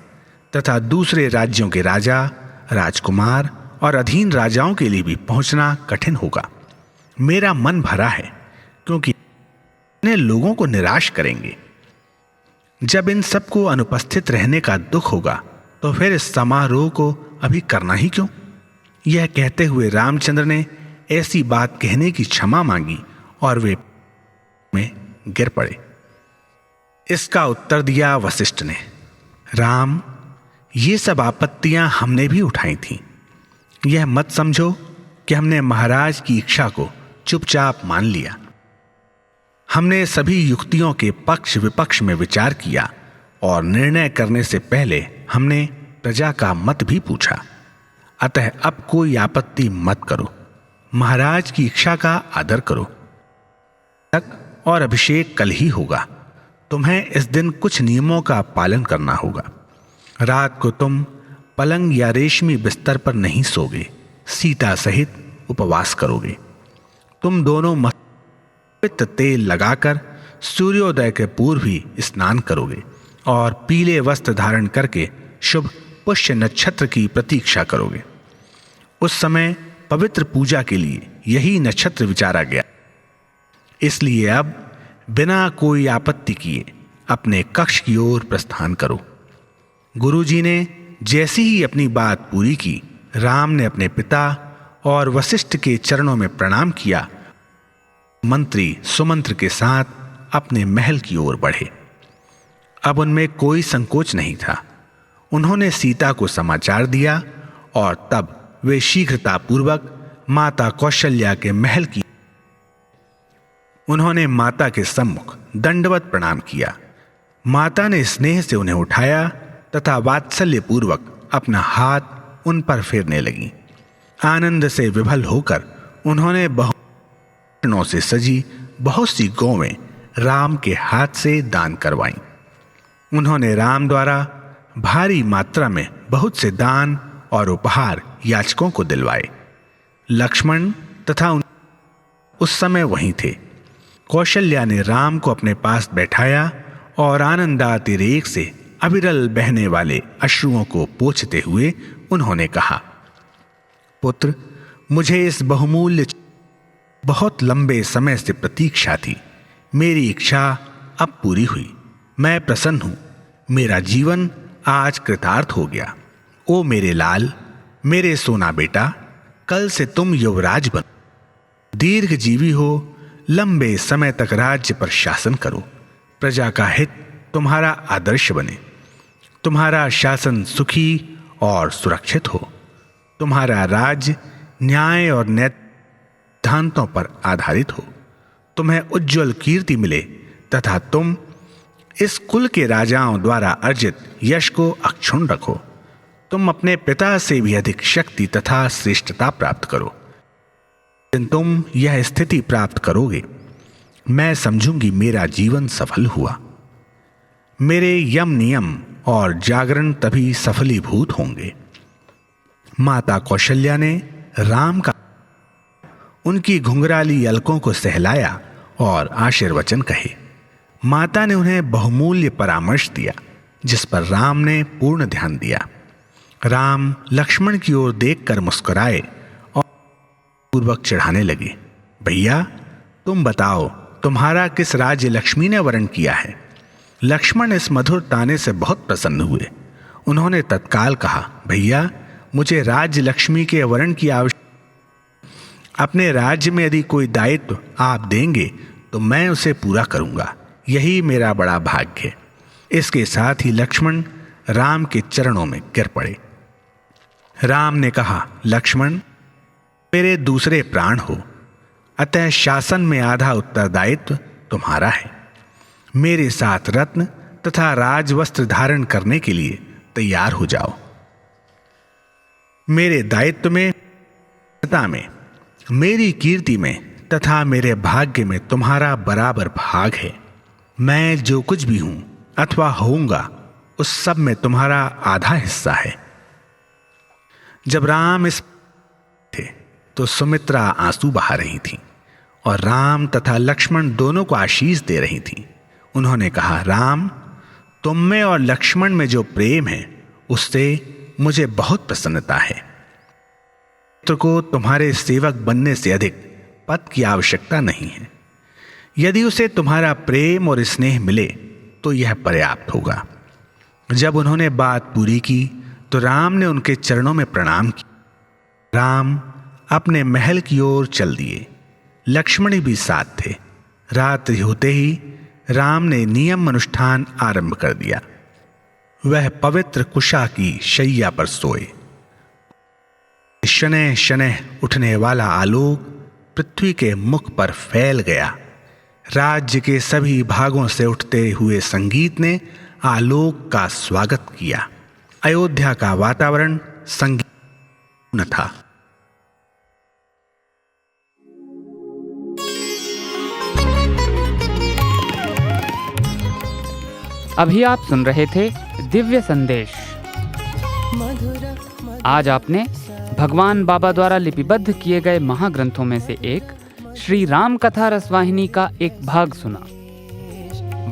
तथा दूसरे राज्यों के राजा, राजकुमार और अधीन राजाओं के लिए भी पहुंचना कठिन होगा। मेरा मन भरा है क्योंकि इतने लोगों को निराश करेंगे। जब इन सबको अनुपस्थित रहने का दुख होगा तो फिर इस समारोह को अभी करना ही क्यों? यह कहते हुए रामचंद्र ने ऐसी बात कहने की क्षमा मांगी और वे में गिर पड़े। इसका उत्तर दिया वशिष्ठ ने, राम, ये सब आपत्तियां हमने भी उठाई थीं। यह मत समझो कि हमने महाराज की इच्छा को चुपचाप मान लिया। हमने सभी युक्तियों के पक्ष विपक्ष में विचार किया और निर्णय करने से पहले हमने प्रजा का मत भी पूछा। अतः अब कोई आपत्ति मत करो, महाराज की इच्छा का आदर करो। और अभिषेक कल ही होगा। तुम्हें इस दिन कुछ नियमों का पालन करना होगा। रात को तुम पलंग या रेशमी बिस्तर पर नहीं सोगे, सीता सहित उपवास करोगे। तुम दोनों पवित्र तेल लगाकर सूर्योदय के पूर्व ही स्नान करोगे और पीले वस्त्र धारण करके शुभ पुष्य नक्षत्र की प्रतीक्षा करोगे। उस समय पवित्र पूजा के लिए यही नक्षत्र विचारा गया। इसलिए अब बिना कोई आपत्ति किए अपने कक्ष की ओर प्रस्थान करो। गुरुजी ने जैसी ही अपनी बात पूरी की, राम ने अपने पिता और वशिष्ठ के चरणों में प्रणाम किया। मंत्री सुमंत्र के साथ अपने महल की ओर बढ़े। अब उनमें कोई संकोच नहीं था। उन्होंने सीता को समाचार दिया और तब वे शीघ्रतापूर्वक माता कौशल्या के महल की। उन्होंने माता के सम्मुख दंडवत प्रणाम किया। माता ने स्नेह से उन्हें उठाया तथा वात्सल्य पूर्वक अपना हाथ उन पर फेरने लगी। आनंद से विभल होकर उन्होंने बहु से सजी बहुत सी गौवें राम के हाथ से दान करवाईं। उन्होंने राम द्वारा भारी मात्रा में बहुत से दान और उपहार याचकों को दिलवाए। लक्ष्मण तथा उस समय वहीं थे। कौशल्या ने राम को अपने पास बैठाया और आनंदातिरेक से अविरल बहने वाले अश्रुओं को पोंछते हुए उन्होंने कहा, पुत्र, मुझे इस बहुमूल्य बहुत लंबे समय से प्रतीक्षा थी। मेरी इच्छा अब पूरी हुई। मैं प्रसन्न हूं। मेरा जीवन आज कृतार्थ हो गया। ओ मेरे लाल, मेरे सोना बेटा, कल से तुम युवराज बनो। दीर्घ जीवी हो, लंबे समय तक राज्य पर शासन करो। प्रजा का हित तुम्हारा आदर्श बने। तुम्हारा शासन सुखी और सुरक्षित हो। तुम्हारा राज्य न्याय और नैतिक सिद्धांतों पर आधारित हो। तुम्हें उज्जवल कीर्ति मिले तथा तुम इस कुल के राजाओं द्वारा अर्जित यश को अक्षुण्ण रखो। तुम अपने पिता से भी अधिक शक्ति तथा श्रेष्ठता प्राप्त करो। तुम यह स्थिति प्राप्त करोगे, मैं समझूंगी मेरा जीवन सफल हुआ। मेरे यम नियम और जागरण तभी सफलीभूत होंगे। माता कौशल्या ने राम का उनकी घुंघराली अलकों को सहलाया और आशीर्वचन कहे। माता ने उन्हें बहुमूल्य परामर्श दिया, जिस पर राम ने पूर्ण ध्यान दिया। राम लक्ष्मण की ओर देखकर मुस्कुराए और पूर्वक चिढ़ाने लगे, भैया, तुम बताओ, तुम्हारा किस राज्य लक्ष्मी ने वरण किया है? लक्ष्मण इस मधुर ताने से बहुत प्रसन्न हुए। उन्होंने तत्काल कहा, भैया, मुझे राज्य लक्ष्मी के वरण की आवश्यकता। अपने राज्य में यदि कोई दायित्व आप देंगे तो मैं उसे पूरा करूंगा। यही मेरा बड़ा भाग्य है। इसके साथ ही लक्ष्मण राम के चरणों में गिर पड़े। राम ने कहा, लक्ष्मण, मेरे दूसरे प्राण हो, अतः शासन में आधा उत्तरदायित्व तुम्हारा है। मेरे साथ रत्न तथा राजवस्त्र धारण करने के लिए तैयार हो जाओ। मेरे दायित्व में, मेरी कीर्ति में तथा मेरे भाग्य में तुम्हारा बराबर भाग है। मैं जो कुछ भी हूं अथवा होऊंगा, उस सब में तुम्हारा आधा हिस्सा है। जब राम इस थे तो सुमित्रा आंसू बहा रही थी और राम तथा लक्ष्मण दोनों को आशीष दे रही थी। उन्होंने कहा, राम, तुम में और लक्ष्मण में जो प्रेम है उससे मुझे बहुत प्रसन्नता है। पुत्र को तुम्हारे सेवक बनने से अधिक पद की आवश्यकता नहीं है। यदि उसे तुम्हारा प्रेम और स्नेह मिले तो यह पर्याप्त होगा। जब उन्होंने बात पूरी की तो राम ने उनके चरणों में प्रणाम किया। राम अपने महल की ओर चल दिए। लक्ष्मण भी साथ थे। रात्रि होते ही राम ने नियम अनुष्ठान आरंभ कर दिया। वह पवित्र कुशा की शैया पर सोए। शनैः शनैः उठने वाला आलोक पृथ्वी के मुख पर फैल गया। राज्य के सभी भागों से उठते हुए संगीत ने आलोक का स्वागत किया। अयोध्या का वातावरण संगीत न था। अभी आप सुन रहे थे दिव्य संदेश। आज आपने भगवान बाबा द्वारा लिपिबद्ध किए गए महाग्रंथों में से एक श्री राम कथा रसवाहिनी का एक भाग सुना।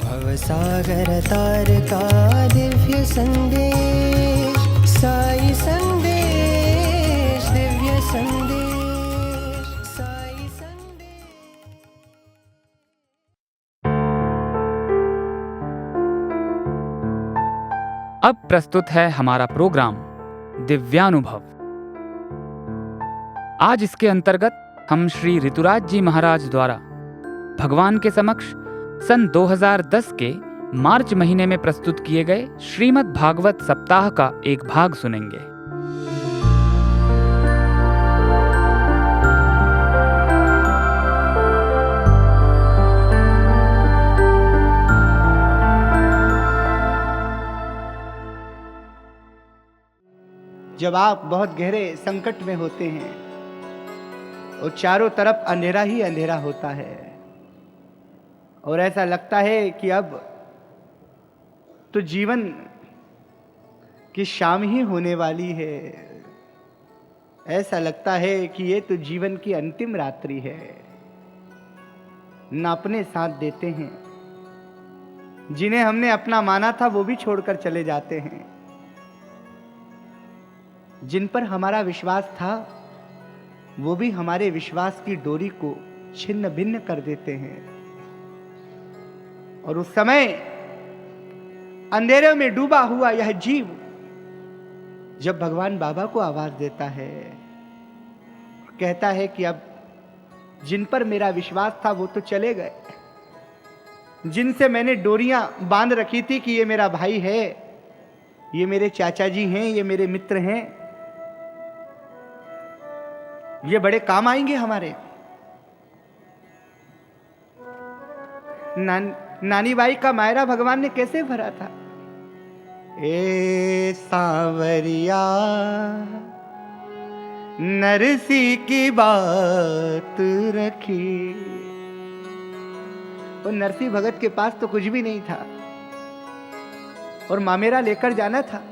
भवसागर तार का दिव्य संदेश, साई संदेश, दिव्य संदेश, साई संदेश। अब प्रस्तुत है हमारा प्रोग्राम दिव्यानुभव। आज इसके अंतर्गत हम श्री ऋतुराज जी महाराज द्वारा भगवान के समक्ष सन 2010 के मार्च महीने में प्रस्तुत किए गए श्रीमद् भागवत सप्ताह का एक भाग सुनेंगे। जब आप बहुत गहरे संकट में होते हैं और चारों तरफ अंधेरा ही अंधेरा होता है और ऐसा लगता है कि अब तो जीवन की शाम ही होने वाली है, ऐसा लगता है कि ये तो जीवन की अंतिम रात्रि है, न अपने साथ देते हैं, जिन्हें हमने अपना माना था वो भी छोड़कर चले जाते हैं, जिन पर हमारा विश्वास था वो भी हमारे विश्वास की डोरी को छिन्न भिन्न कर देते हैं। और उस समय अंधेरे में डूबा हुआ यह जीव जब भगवान बाबा को आवाज देता है, कहता है कि अब जिन पर मेरा विश्वास था वो तो चले गए, जिनसे मैंने डोरियां बांध रखी थी कि ये मेरा भाई है, ये मेरे चाचा जी हैं, ये मेरे मित्र हैं, ये बड़े काम आएंगे हमारे। नानी बाई का मायरा भगवान ने कैसे भरा था, ए सांवरिया नरसी की बात रखी। और नरसी भगत के पास तो कुछ भी नहीं था और मामेरा लेकर जाना था।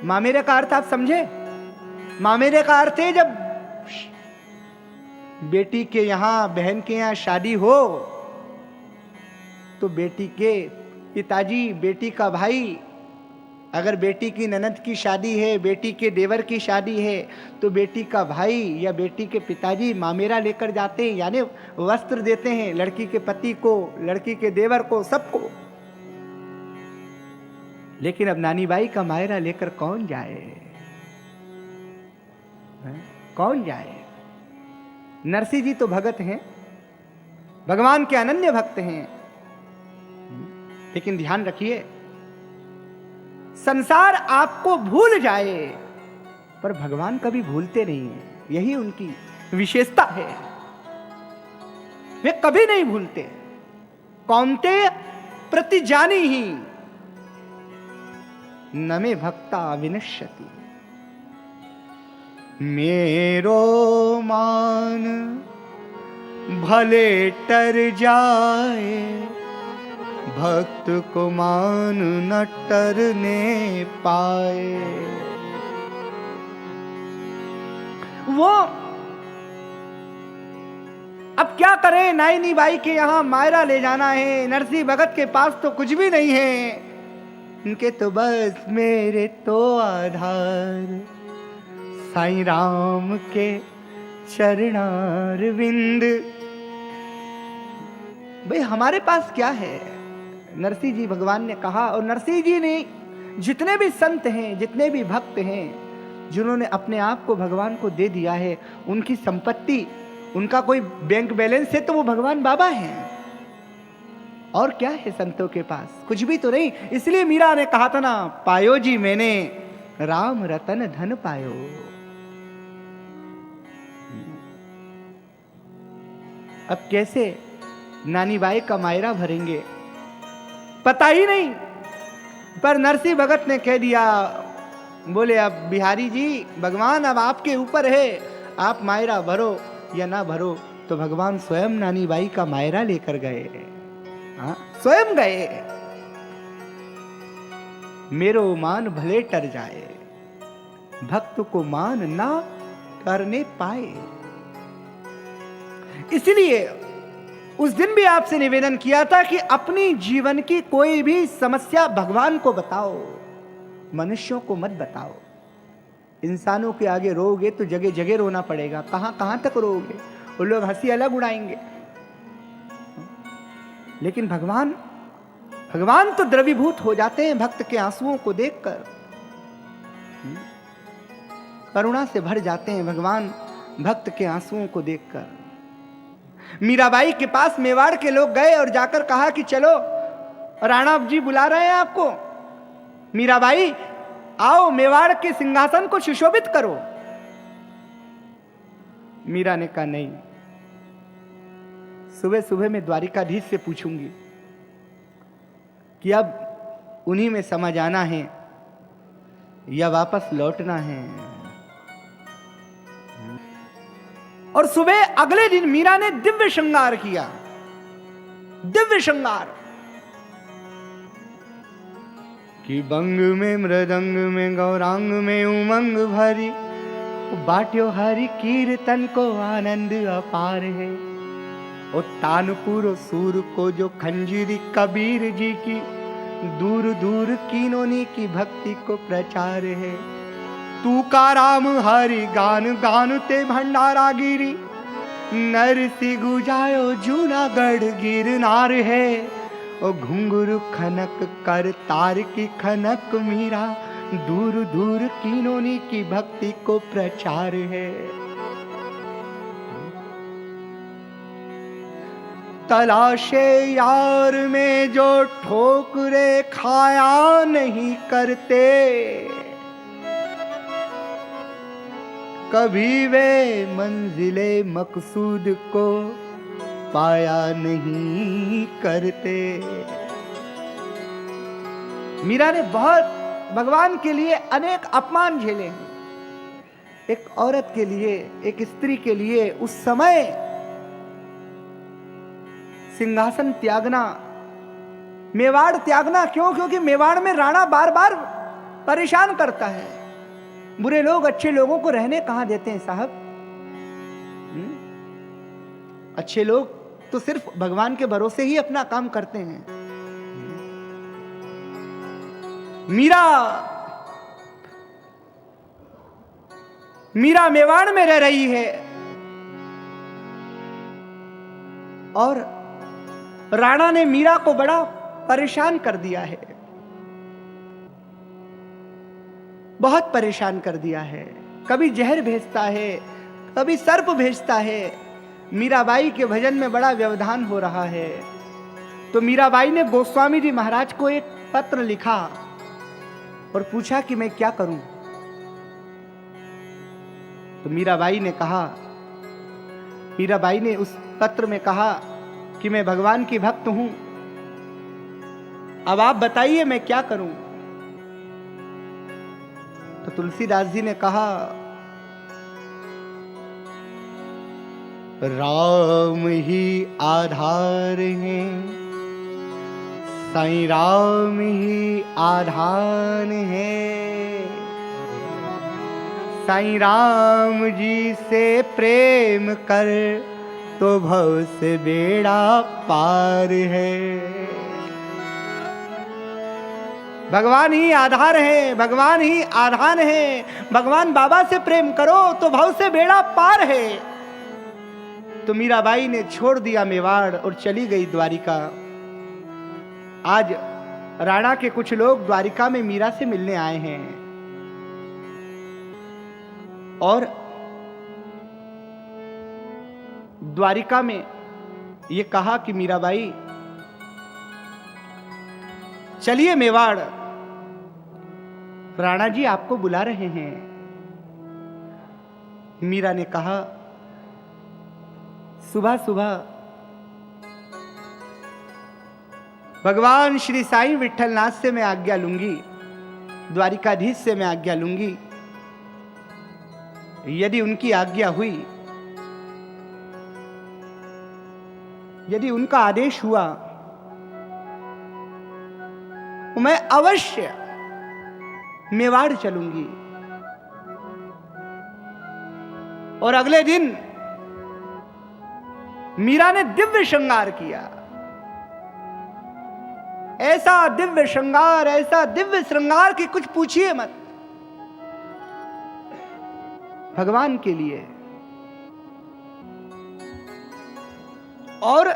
मामेरे का अर्थ आप समझे? मामेरे का अर्थ है जब बेटी के यहां, बहन के यहां शादी हो तो बेटी के पिताजी, बेटी का भाई, अगर बेटी की ननद की शादी है, बेटी के देवर की शादी है, तो बेटी का भाई या बेटी के पिताजी मामेरा लेकर जाते हैं, यानी वस्त्र देते हैं लड़की के पति को, लड़की के देवर को, सबको। लेकिन अब नानी बाई का मायरा लेकर कौन जाए? कौन जाए? नरसी जी तो भगत हैं, भगवान के अनन्य भक्त हैं, लेकिन ध्यान रखिए, संसार आपको भूल जाए पर भगवान कभी भूलते नहीं है। यही उनकी विशेषता है, वे कभी नहीं भूलते। कौन्तेय प्रतिजानी ही न मे भक्ता विनश्यति। मेरो मान भले टर जाए, भक्त को मान न टरने पाए। वो अब क्या करें, नाइनी बाई के यहां मायरा ले जाना है, नरसी भगत के पास तो कुछ भी नहीं है, उनके तो बस मेरे तो आधार साईं राम के चरणारविंद। भाई हमारे पास क्या है? नरसिंह जी भगवान ने कहा, और नरसिंह जी ने जितने भी संत हैं, जितने भी भक्त हैं, जिन्होंने अपने आप को भगवान को दे दिया है, उनकी संपत्ति, उनका कोई बैंक बैलेंस है तो वो भगवान बाबा हैं। और क्या है संतों के पास? कुछ भी तो नहीं। इसलिए मीरा ने कहा था ना, पायो जी मैंने राम रतन धन पायो। अब कैसे नानी बाई का मायरा भरेंगे पता ही नहीं, पर नरसिंह भगत ने कह दिया, बोले अब बिहारी जी भगवान अब आपके ऊपर है, आप मायरा भरो या ना भरो। तो भगवान स्वयं नानी बाई का मायरा लेकर गए। हाँ, स्वयं गए। मेरो मान भले टर जाए, भक्त को मान ना करने पाए। इसलिए उस दिन भी आपसे निवेदन किया था कि अपनी जीवन की कोई भी समस्या भगवान को बताओ, मनुष्यों को मत बताओ। इंसानों के आगे रोओगे तो जगह जगह रोना पड़ेगा, कहां तक रोओगे? वो लोग हंसी अलग उड़ाएंगे। लेकिन भगवान तो द्रवीभूत हो जाते हैं भक्त के आंसुओं को देखकर, करुणा से भर जाते हैं भगवान भक्त के आंसुओं को देखकर। मीराबाई के पास मेवाड़ के लोग गए और जाकर कहा कि चलो राणा जी बुला रहे हैं आपको, मीराबाई आओ मेवाड़ के सिंहासन को सुशोभित करो। मीरा ने कहा नहीं, सुबह सुबह मैं द्वारिकाधीश से पूछूंगी कि अब उन्हीं में समा जाना है या वापस लौटना है। और सुबह अगले दिन मीरा ने दिव्य श्रृंगार किया, दिव्य श्रृंगार कि बंग में मृदंग में गौरांग में उमंग भरी, बाट्यो हरि कीर्तन को आनंद अपार है। ओ तानपुर सूर को जो खंजीरी कबीर जी की, दूर दूर कीनोनी की भक्ति को प्रचार है। तू का राम हरि गान गान ते भंडारा गिरी, नरसी गुजायो जूनागढ़ गिरनार है। ओ घुंघरू खनक कर तार की खनक मीरा, दूर दूर कीनोनी की भक्ति को प्रचार है। तलाशे यार में जो ठोकरे खाया नहीं करते, कभी वे मंजिले मकसूद को पाया नहीं करते। मीरा ने बहुत भगवान के लिए अनेक अपमान झेले हैं। एक औरत के लिए, एक स्त्री के लिए उस समय सिंहासन त्यागना, मेवाड़ त्यागना क्यों? क्योंकि मेवाड़ में राणा बार बार परेशान करता है। बुरे लोग अच्छे लोगों को रहने कहां देते हैं साहब? अच्छे लोग तो सिर्फ भगवान के भरोसे ही अपना काम करते हैं। मीरा मेवाड़ में रह रही है और राणा ने मीरा को बड़ा परेशान कर दिया है, बहुत परेशान कर दिया है। कभी जहर भेजता है, कभी सर्प भेजता है। मीराबाई के भजन में बड़ा व्यवधान हो रहा है। तो मीराबाई ने गोस्वामी जी महाराज को एक पत्र लिखा और पूछा कि मैं क्या करूं। तो मीराबाई ने उस पत्र में कहा कि मैं भगवान की भक्त हूं, अब आप बताइए मैं क्या करूं। तो तुलसीदास जी ने कहा, राम ही आधार हैं, साईं राम ही आधान है। साईं राम जी से प्रेम कर तो भव से बेड़ा पार है। भगवान ही आधार है, भगवान ही आधान है। भगवान बाबा से प्रेम करो तो भव से बेड़ा पार है। तो मीराबाई ने छोड़ दिया मेवाड़ और चली गई द्वारिका। आज राणा के कुछ लोग द्वारिका में मीरा से मिलने आए हैं। और द्वारिका में ये कहा कि मीराबाई चलिए मेवाड़, राणा जी आपको बुला रहे हैं। मीरा ने कहा सुबह सुबह भगवान श्री साईं विठलनाथ से मैं आज्ञा लूंगी, द्वारिकाधीश से मैं आज्ञा लूंगी। यदि उनकी आज्ञा हुई, यदि उनका आदेश हुआ, मैं अवश्य मेवाड़ चलूंगी। और अगले दिन मीरा ने दिव्य श्रृंगार किया। ऐसा दिव्य श्रृंगार, ऐसा दिव्य श्रृंगार कि कुछ पूछिए मत। भगवान के लिए और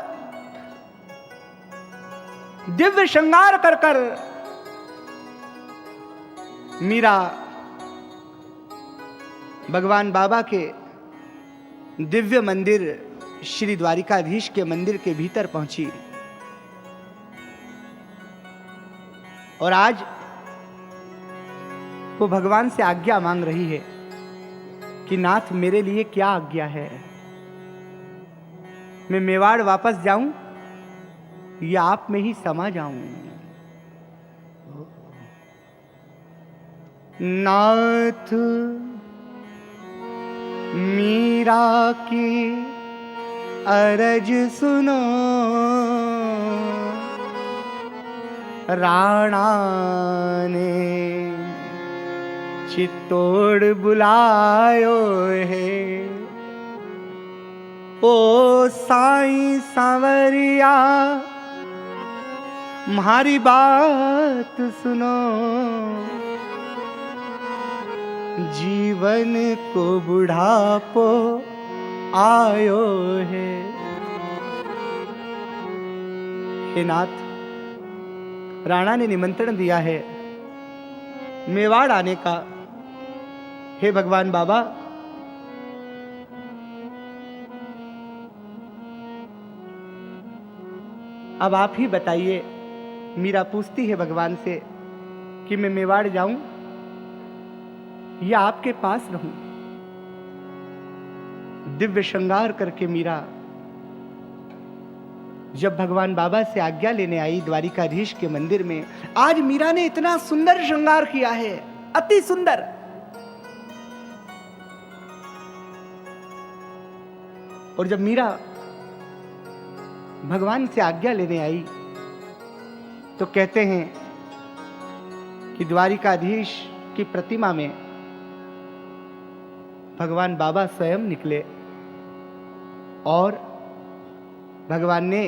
दिव्य श्रृंगार कर कर मीरा भगवान बाबा के दिव्य मंदिर श्री द्वारिकाधीश के मंदिर के भीतर पहुंची। और आज वो भगवान से आज्ञा मांग रही है कि नाथ मेरे लिए क्या आज्ञा है, मैं मेवाड़ वापस जाऊं या आप में ही समा जाऊं। नाथ मीरा की अरज सुनो, राणा ने चित्तौड़ बुलायो है। ओ साईं सांवरिया म्हारी बात सुनो, जीवन को बुढ़ापो आयो है। हे नाथ, राणा ने निमंत्रण दिया है मेवाड़ आने का। हे भगवान बाबा, अब आप ही बताइए। मीरा पूछती है भगवान से कि मैं मेवाड़ जाऊं या आपके पास रहूं। दिव्य श्रृंगार करके मीरा जब भगवान बाबा से आज्ञा लेने आई द्वारिकाधीश के मंदिर में, आज मीरा ने इतना सुंदर श्रृंगार किया है, अति सुंदर। और जब मीरा भगवान से आज्ञा लेने आई तो कहते हैं कि द्वारिकाधीश की प्रतिमा में भगवान बाबा स्वयं निकले और भगवान ने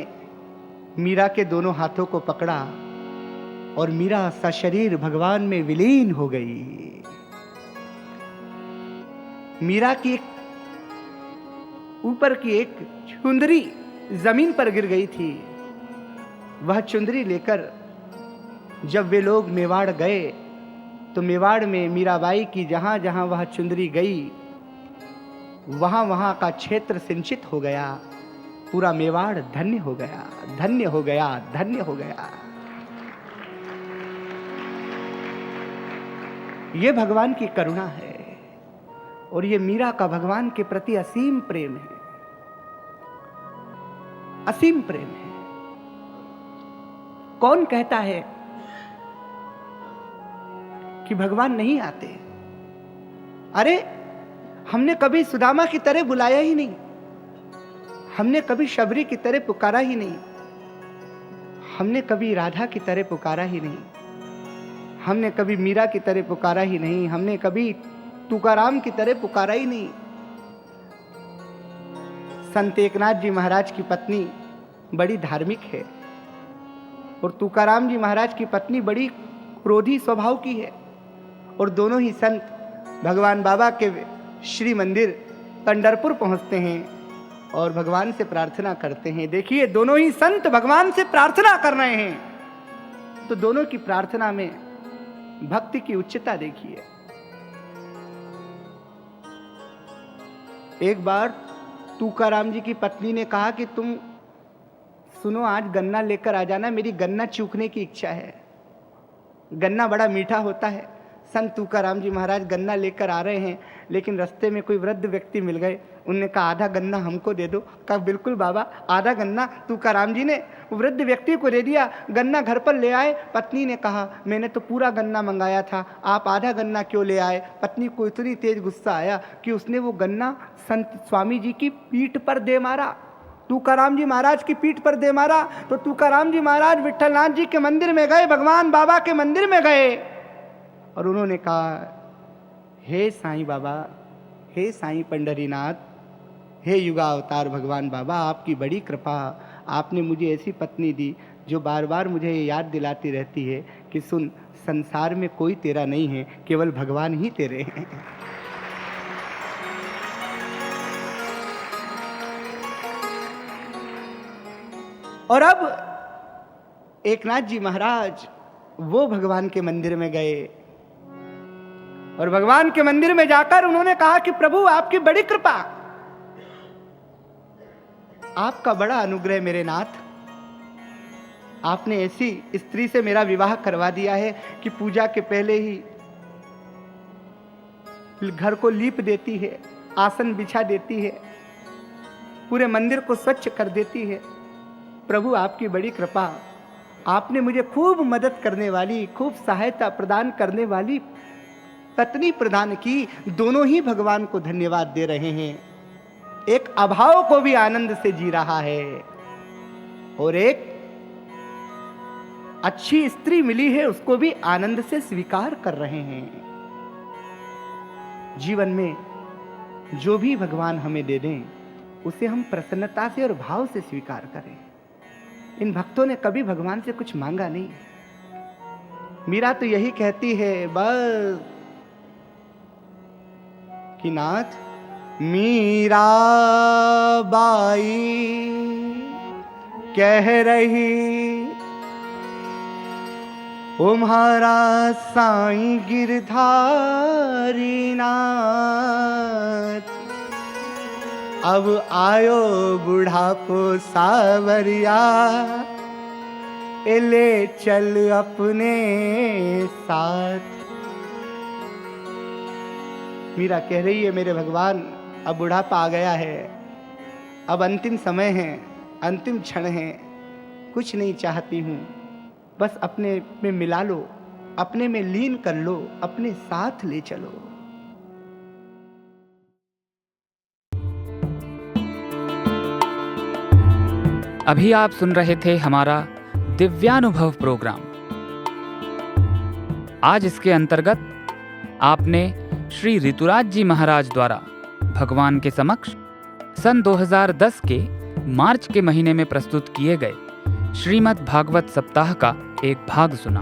मीरा के दोनों हाथों को पकड़ा और मीरा सशरीर भगवान में विलीन हो गई। मीरा की ऊपर की एक चुंदरी जमीन पर गिर गई थी। वह चुंदरी लेकर जब वे लोग मेवाड़ गए तो मेवाड़ में मीराबाई की जहां जहां वह चुंदरी गई वहां वहां का क्षेत्र सिंचित हो गया। पूरा मेवाड़ धन्य हो गया, धन्य हो गया, धन्य हो गया। ये भगवान की करुणा है और ये मीरा का भगवान के प्रति असीम प्रेम है, असीम प्रेम है। कौन कहता है कि भगवान नहीं आते? अरे हमने कभी सुदामा की तरह बुलाया ही नहीं, हमने कभी शबरी की तरह पुकारा ही नहीं, हमने कभी राधा की तरह पुकारा ही नहीं, हमने कभी मीरा की तरह पुकारा ही नहीं, हमने कभी तुकाराम की तरह पुकारा ही नहीं। संत एकनाथ जी महाराज की पत्नी बड़ी धार्मिक है और तुकाराम जी महाराज की पत्नी बड़ी क्रोधी स्वभाव की है। और दोनों ही संत भगवान बाबा के श्री मंदिर पंढरपुर पहुंचते हैं और भगवान से प्रार्थना करते हैं। देखिए, दोनों ही संत भगवान से प्रार्थना कर रहे हैं तो दोनों की प्रार्थना में भक्ति की उच्चता देखिए। एक बार तुकाराम जी की पत्नी ने कहा कि तुम सुनो, आज गन्ना लेकर आ जाना, मेरी गन्ना चूकने की इच्छा है। गन्ना बड़ा मीठा होता है। संत तुकाराम जी महाराज गन्ना लेकर आ रहे हैं, लेकिन रास्ते में कोई वृद्ध व्यक्ति मिल गए। उनने कहा आधा गन्ना हमको दे दो। कहा बिल्कुल बाबा। आधा गन्ना तुकाराम जी ने वृद्ध व्यक्ति को दे दिया। गन्ना घर पर ले आए। पत्नी ने कहा मैंने तो पूरा गन्ना मंगाया था, आप आधा गन्ना क्यों ले आए? पत्नी को इतनी तेज गुस्सा आया कि उसने वो गन्ना संत स्वामी जी की पीठ पर दे मारा, तुकाराम जी महाराज की पीठ पर दे मारा। तो तुकाराम जी महाराज विट्ठलनाथ जी के मंदिर में गए, भगवान बाबा के मंदिर में गए और उन्होंने कहा हे साईं बाबा, हे साईं पंढरीनाथ, हे युगावतार भगवान बाबा, आपकी बड़ी कृपा, आपने मुझे ऐसी पत्नी दी जो बार बार मुझे ये याद दिलाती रहती है कि सुन, संसार में कोई तेरा नहीं है, केवल भगवान ही तेरे हैं। और अब एकनाथ जी महाराज वो भगवान के मंदिर में गए और भगवान के मंदिर में जाकर उन्होंने कहा कि प्रभु आपकी बड़ी कृपा, आपका बड़ा अनुग्रह मेरे नाथ, आपने ऐसी स्त्री से मेरा विवाह करवा दिया है कि पूजा के पहले ही घर को लीप देती है, आसन बिछा देती है, पूरे मंदिर को स्वच्छ कर देती है। प्रभु आपकी बड़ी कृपा, आपने मुझे खूब मदद करने वाली, खूब सहायता प्रदान करने वाली पत्नी प्रदान की। दोनों ही भगवान को धन्यवाद दे रहे हैं। एक अभाव को भी आनंद से जी रहा है और एक अच्छी स्त्री मिली है उसको भी आनंद से स्वीकार कर रहे हैं। जीवन में जो भी भगवान हमें दे दें उसे हम प्रसन्नता से और भाव से स्वीकार करें। इन भक्तों ने कभी भगवान से कुछ मांगा नहीं। मीरा तो यही कहती है बस कि नाथ, मीरा बाई कह रही तुम्हारा साईं गिरधारी नाथ, अब आयो बुढ़ापो सावरिया, ले चल अपने साथ। मीरा कह रही है मेरे भगवान, अब बुढ़ापा आ गया है, अब अंतिम समय है, अंतिम क्षण है, कुछ नहीं चाहती हूँ, बस अपने में मिला लो, अपने में लीन कर लो, अपने साथ ले चलो। अभी आप सुन रहे थे हमारा दिव्यानुभव प्रोग्राम। आज इसके अंतर्गत आपने श्री ऋतुराज जी महाराज द्वारा भगवान के समक्ष सन 2010 के मार्च के महीने में प्रस्तुत किए गए श्रीमद् भागवत सप्ताह का एक भाग सुना।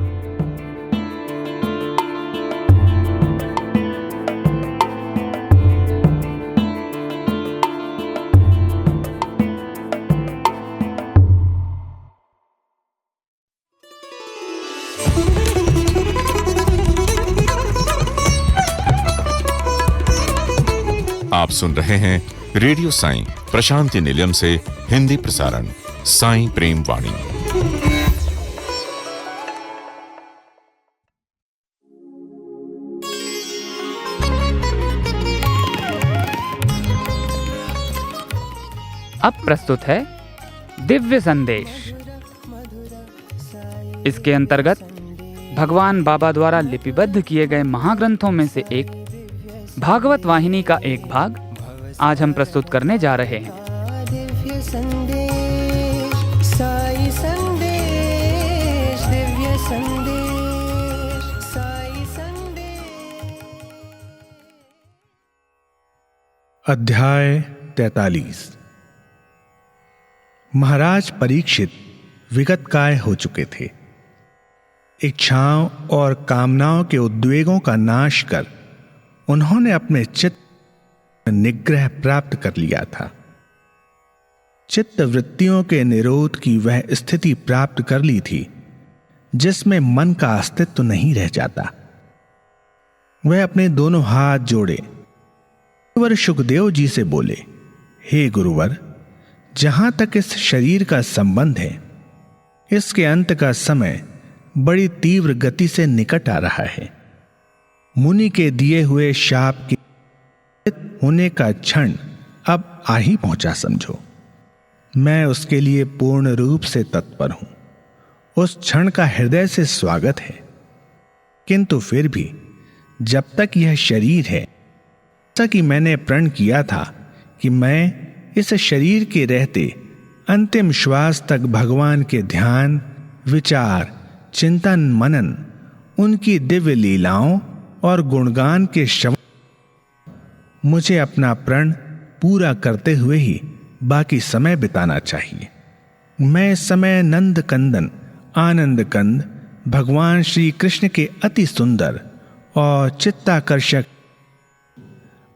आप सुन रहे हैं रेडियो साईं प्रशांति निलयम से हिंदी प्रसारण साईं प्रेम वाणी। अब प्रस्तुत है दिव्य संदेश। इसके अंतर्गत भगवान बाबा द्वारा लिपिबद्ध किए गए महाग्रंथों में से एक भागवत वाहिनी का एक भाग आज हम प्रस्तुत करने जा रहे हैं। दिव्य संदेश, साई संदेश, दिव्य संदेश, साई संदेश। अध्याय 43। महाराज परीक्षित विगतकाय हो चुके थे। इच्छाओं और कामनाओं के उद्वेगों का नाश कर उन्होंने अपने चित्त में निग्रह प्राप्त कर लिया था। चित्त वृत्तियों के निरोध की वह स्थिति प्राप्त कर ली थी जिसमें मन का अस्तित्व नहीं रह जाता। वह अपने दोनों हाथ जोड़े गुरुवर सुखदेव जी से बोले, हे गुरुवर, जहां तक इस शरीर का संबंध है, इसके अंत का समय बड़ी तीव्र गति से निकट आ रहा है। मुनि के दिए हुए शाप के होने का क्षण अब आ ही पहुंचा समझो। मैं उसके लिए पूर्ण रूप से तत्पर हूं। उस क्षण का हृदय से स्वागत है। किंतु फिर भी जब तक यह शरीर है, जैसा कि मैंने प्रण किया था कि मैं इस शरीर के रहते अंतिम श्वास तक भगवान के ध्यान, विचार, चिंतन, मनन, उनकी दिव्य लीलाओं और गुणगान के श्रवण, मुझे अपना प्रण पूरा करते हुए ही बाकी समय बिताना चाहिए। मैं इस समय नंद कंदन, आनंद कंद, भगवान श्री कृष्ण के अति सुंदर और चित्ताकर्षक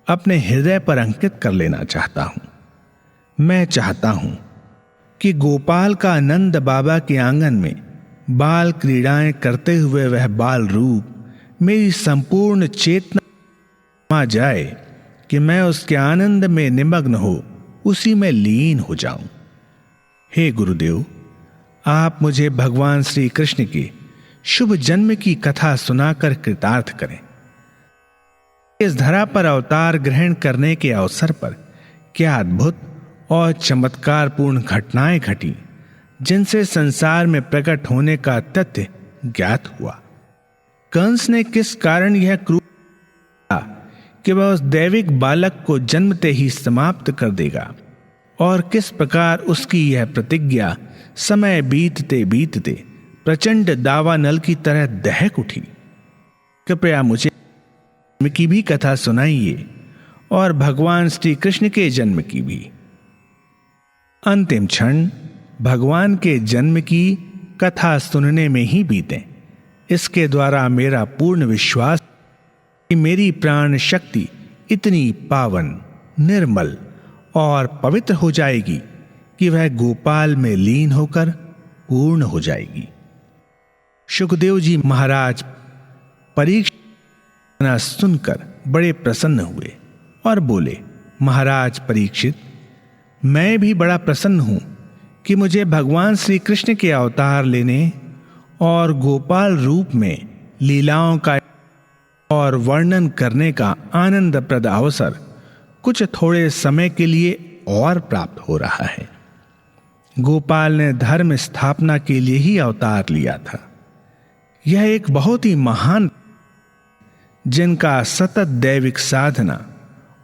अपने हृदय पर अंकित कर लेना चाहता हूं। मैं चाहता हूं कि गोपाल का नंद बाबा के आंगन में बाल क्रीड़ाएं करते हुए वह बाल रूप मेरी संपूर्ण चेतना में जाए कि मैं उसके आनंद में निमग्न हो, उसी में लीन हो जाऊं। हे गुरुदेव, आप मुझे भगवान श्री कृष्ण के शुभ जन्म की कथा सुनाकर कृतार्थ करें। इस धरा पर अवतार ग्रहण करने के अवसर पर क्या अद्भुत और चमत्कारपूर्ण घटनाएं घटी, जिनसे संसार में प्रकट होने का तथ्य ज्ञात हुआ। कंस ने किस कारण यह क्रूर कि वह उस दैविक बालक को जन्मते ही समाप्त कर देगा, और किस प्रकार उसकी यह प्रतिज्ञा समय बीतते बीतते प्रचंड दावानल की तरह दहक उठी। कृपया मुझे जन्म की भी कथा सुनाइए, और भगवान श्री कृष्ण के जन्म की भी। अंतिम क्षण भगवान के जन्म की कथा सुनने में ही बीते। इसके द्वारा मेरा पूर्ण विश्वास कि मेरी प्राण शक्ति इतनी पावन, निर्मल और पवित्र हो जाएगी कि वह गोपाल में लीन होकर पूर्ण हो जाएगी। सुखदेव जी महाराज परीक्षित सुनकर बड़े प्रसन्न हुए और बोले, महाराज परीक्षित, मैं भी बड़ा प्रसन्न हूं कि मुझे भगवान श्री कृष्ण के अवतार लेने और गोपाल रूप में लीलाओं का और वर्णन करने का आनंदप्रद अवसर कुछ थोड़े समय के लिए और प्राप्त हो रहा है। गोपाल ने धर्म स्थापना के लिए ही अवतार लिया था। यह एक बहुत ही महान, जिनका सतत दैविक साधना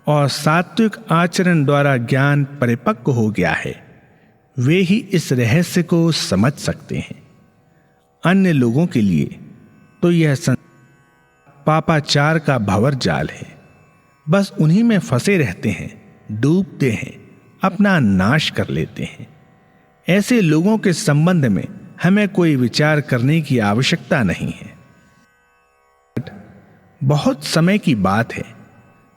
और सात्विक आचरण द्वारा ज्ञान परिपक्व हो गया है, वे ही इस रहस्य को समझ सकते हैं। अन्य लोगों के लिए तो यह पापाचार का भंवर जाल है। बस उन्हीं में फंसे रहते हैं, डूबते हैं, अपना नाश कर लेते हैं। ऐसे लोगों के संबंध में हमें कोई विचार करने की आवश्यकता नहीं है। बहुत समय की बात है,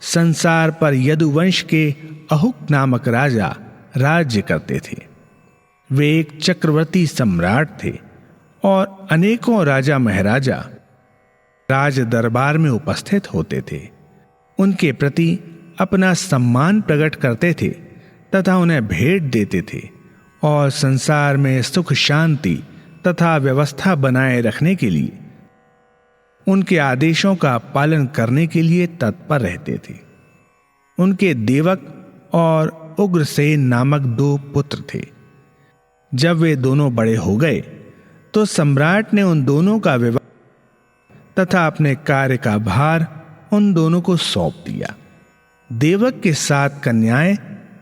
संसार पर यदुवंश के अहुक नामक राजा राज्य करते थे। वे एक चक्रवर्ती सम्राट थे और अनेकों राजा महाराजा राज दरबार में उपस्थित होते थे। उनके प्रति अपना सम्मान प्रकट करते थे तथा उन्हें भेंट देते थे, और संसार में सुख शांति तथा व्यवस्था बनाए रखने के लिए उनके आदेशों का पालन करने के लिए तत्पर रहते थे। उनके देवक और उग्रसेन नामक 2 पुत्र थे। जब वे दोनों बड़े हो गए तो सम्राट ने उन दोनों का विवाह तथा अपने कार्य का भार उन दोनों को सौंप दिया। देवक के 7 कन्याएं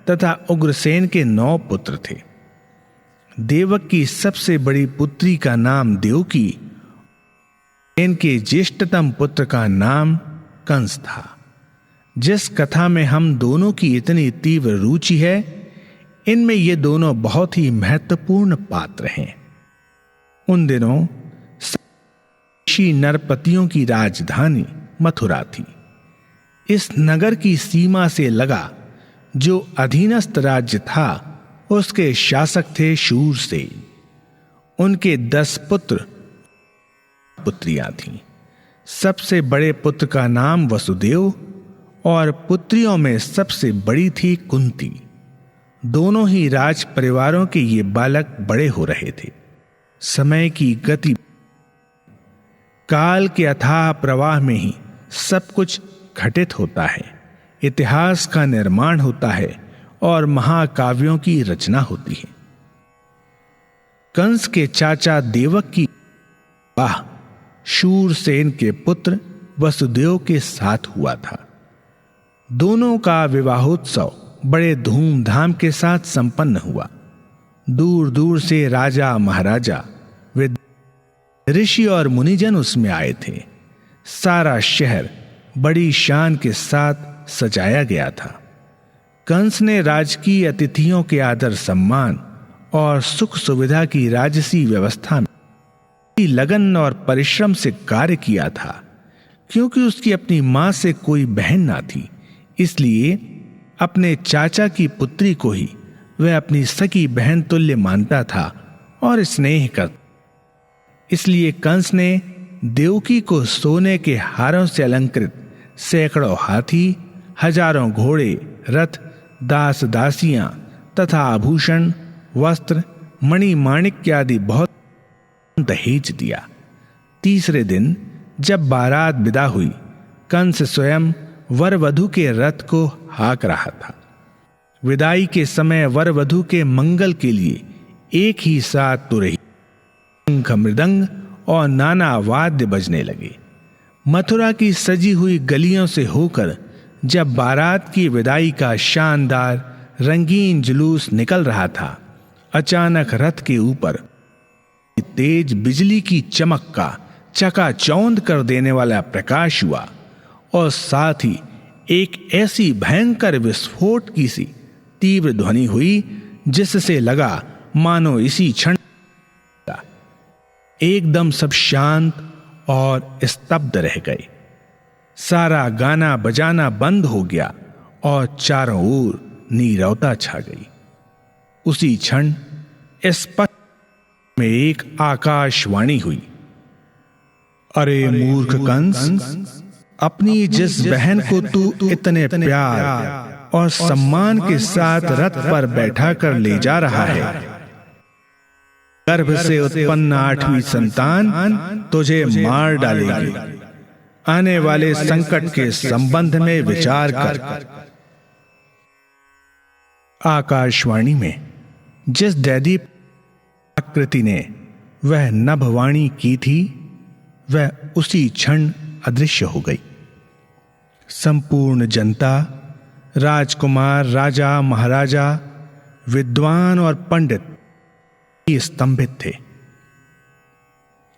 तथा उग्रसेन के 9 पुत्र थे। देवक की सबसे बड़ी पुत्री का नाम देवकी, इनके ज्येष्ठतम पुत्र का नाम कंस था। जिस कथा में हम दोनों की इतनी तीव्र रुचि है, इनमें ये दोनों बहुत ही महत्वपूर्ण पात्र हैं। उन दिनों नरपतियों की राजधानी मथुरा थी। इस नगर की सीमा से लगा जो अधीनस्थ राज्य था, उसके शासक थे शूरसेन। उनके 10 पुत्र पुत्रियां थीं। सबसे बड़े पुत्र का नाम वसुदेव और पुत्रियों में सबसे बड़ी थी कुंती। दोनों ही राज परिवारों के ये बालक बड़े हो रहे थे। समय की गति, काल के अथाह प्रवाह में ही सब कुछ घटित होता है। इतिहास का निर्माण होता है और महाकाव्यों की रचना होती है। कंस के चाचा देवक की विवाह शूरसेन के पुत्र वसुदेव के साथ हुआ था। दोनों का विवाहोत्सव बड़े धूमधाम के साथ संपन्न हुआ। दूर दूर से राजा महाराजा, ऋषि और मुनिजन उसमें आए थे। सारा शहर बड़ी शान के साथ सजाया गया था। कंस ने राजकीय अतिथियों के आदर सम्मान और सुख सुविधा की राजसी व्यवस्था में लगन और परिश्रम से कार्य किया था। क्योंकि उसकी अपनी मां से कोई बहन ना थी, इसलिए अपने चाचा की पुत्री को ही वह अपनी सगी बहन तुल्य मानता था और स्नेह करता। इसलिए कंस ने देवकी को सोने के हारों से अलंकृत सैकड़ों हाथी, हजारों घोड़े, रथ, दास दासियां तथा आभूषण, वस्त्र, मणि माणिक्य आदि बहुत दहेज दिया। तीसरे दिन जब बारात विदा हुई, कंस स्वयं वर वधु के रथ को हाँक रहा था। विदाई के समय वर वधु के मंगल के लिए एक ही साथ तुरही, शंख, मृदंग और नाना वाद्य बजने लगे। मथुरा की सजी हुई गलियों से होकर जब बारात की विदाई का शानदार रंगीन जुलूस निकल रहा था, अचानक रथ के ऊपर तेज बिजली की चमक का चकाचौंध कर देने वाला प्रकाश हुआ और साथ ही एक ऐसी भयंकर विस्फोट की सी तीव्र ध्वनि हुई जिससे लगा मानो इसी क्षण एकदम सब शांत और स्तब्ध रह गए। सारा गाना बजाना बंद हो गया और चारों ओर नीरवता छा गई। उसी क्षण स्पष्ट में एक आकाशवाणी हुई, अरे मूर्ख कंस, अपनी जिस बहन को तू इतने प्यार और सम्मान के साथ रथ पर बैठा कर ले जा रहा है, गर्भ से उत्पन्न 8वीं संतान तुझे मार डालेगी। आने वाले संकट के संबंध में विचार कर। आकाशवाणी में जिस दैदीप आकृति ने वह नभवाणी की थी, वह उसी क्षण अदृश्य हो गई। संपूर्ण जनता, राजकुमार, राजा, महाराजा, विद्वान और पंडित स्तंभित थे।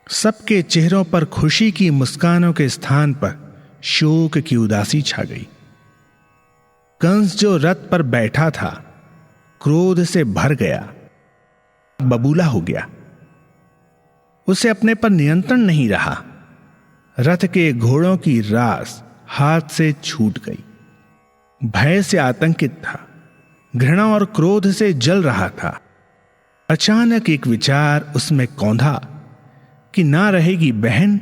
सबके चेहरों पर खुशी की मुस्कानों के स्थान पर शोक की उदासी छा गई। कंस जो रथ पर बैठा था, क्रोध से भर गया, बबूला हो गया। उसे अपने पर नियंत्रण नहीं रहा। रथ के घोड़ों की रास हाथ से छूट गई। भय से आतंकित था, घृणा और क्रोध से जल रहा था। अचानक एक विचार उसमें कौंधा कि ना रहेगी बहन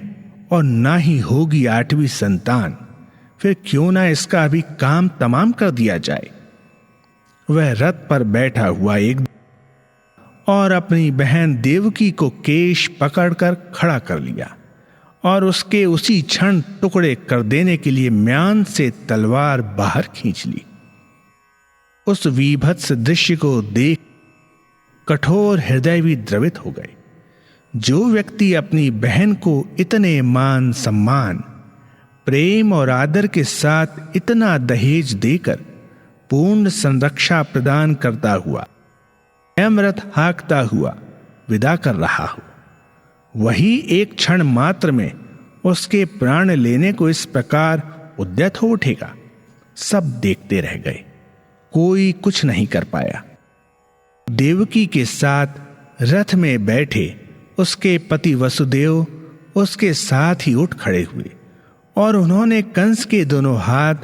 और ना ही होगी 8वीं संतान, फिर क्यों ना इसका अभी काम तमाम कर दिया जाए। वह रथ पर बैठा हुआ एक और अपनी बहन देवकी को केश पकड़कर खड़ा कर लिया और उसके उसी क्षण टुकड़े कर देने के लिए म्यान से तलवार बाहर खींच ली। उस वीभत्स दृश्य को देख कठोर हृदय भी द्रवित हो गए। जो व्यक्ति अपनी बहन को इतने मान सम्मान, प्रेम और आदर के साथ इतना दहेज देकर पूर्ण संरक्षा प्रदान करता हुआ, रथ हाँकता हुआ विदा कर रहा हो, वही एक क्षण मात्र में उसके प्राण लेने को इस प्रकार उद्यत हो उठेगा। सब देखते रह गए, कोई कुछ नहीं कर पाया। देवकी के साथ रथ में बैठे उसके पति वसुदेव उसके साथ ही उठ खड़े हुए और उन्होंने कंस के दोनों हाथ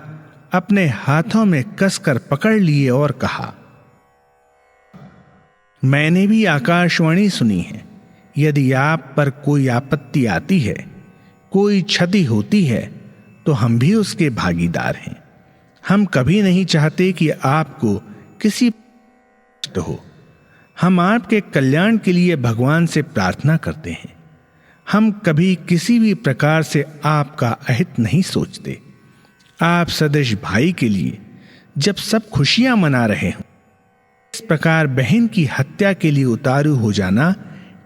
अपने हाथों में कसकर पकड़ लिए और कहा, मैंने भी आकाशवाणी सुनी है। यदि आप पर कोई आपत्ति आती है, कोई क्षति होती है, तो हम भी उसके भागीदार हैं। हम कभी नहीं चाहते कि आपको किसी हो। हम आपके कल्याण के लिए भगवान से प्रार्थना करते हैं। हम कभी किसी भी प्रकार से आपका अहित नहीं सोचते। आप सदैश भाई के लिए जब सब खुशियां मना रहे हों, इस प्रकार बहन की हत्या के लिए उतारू हो जाना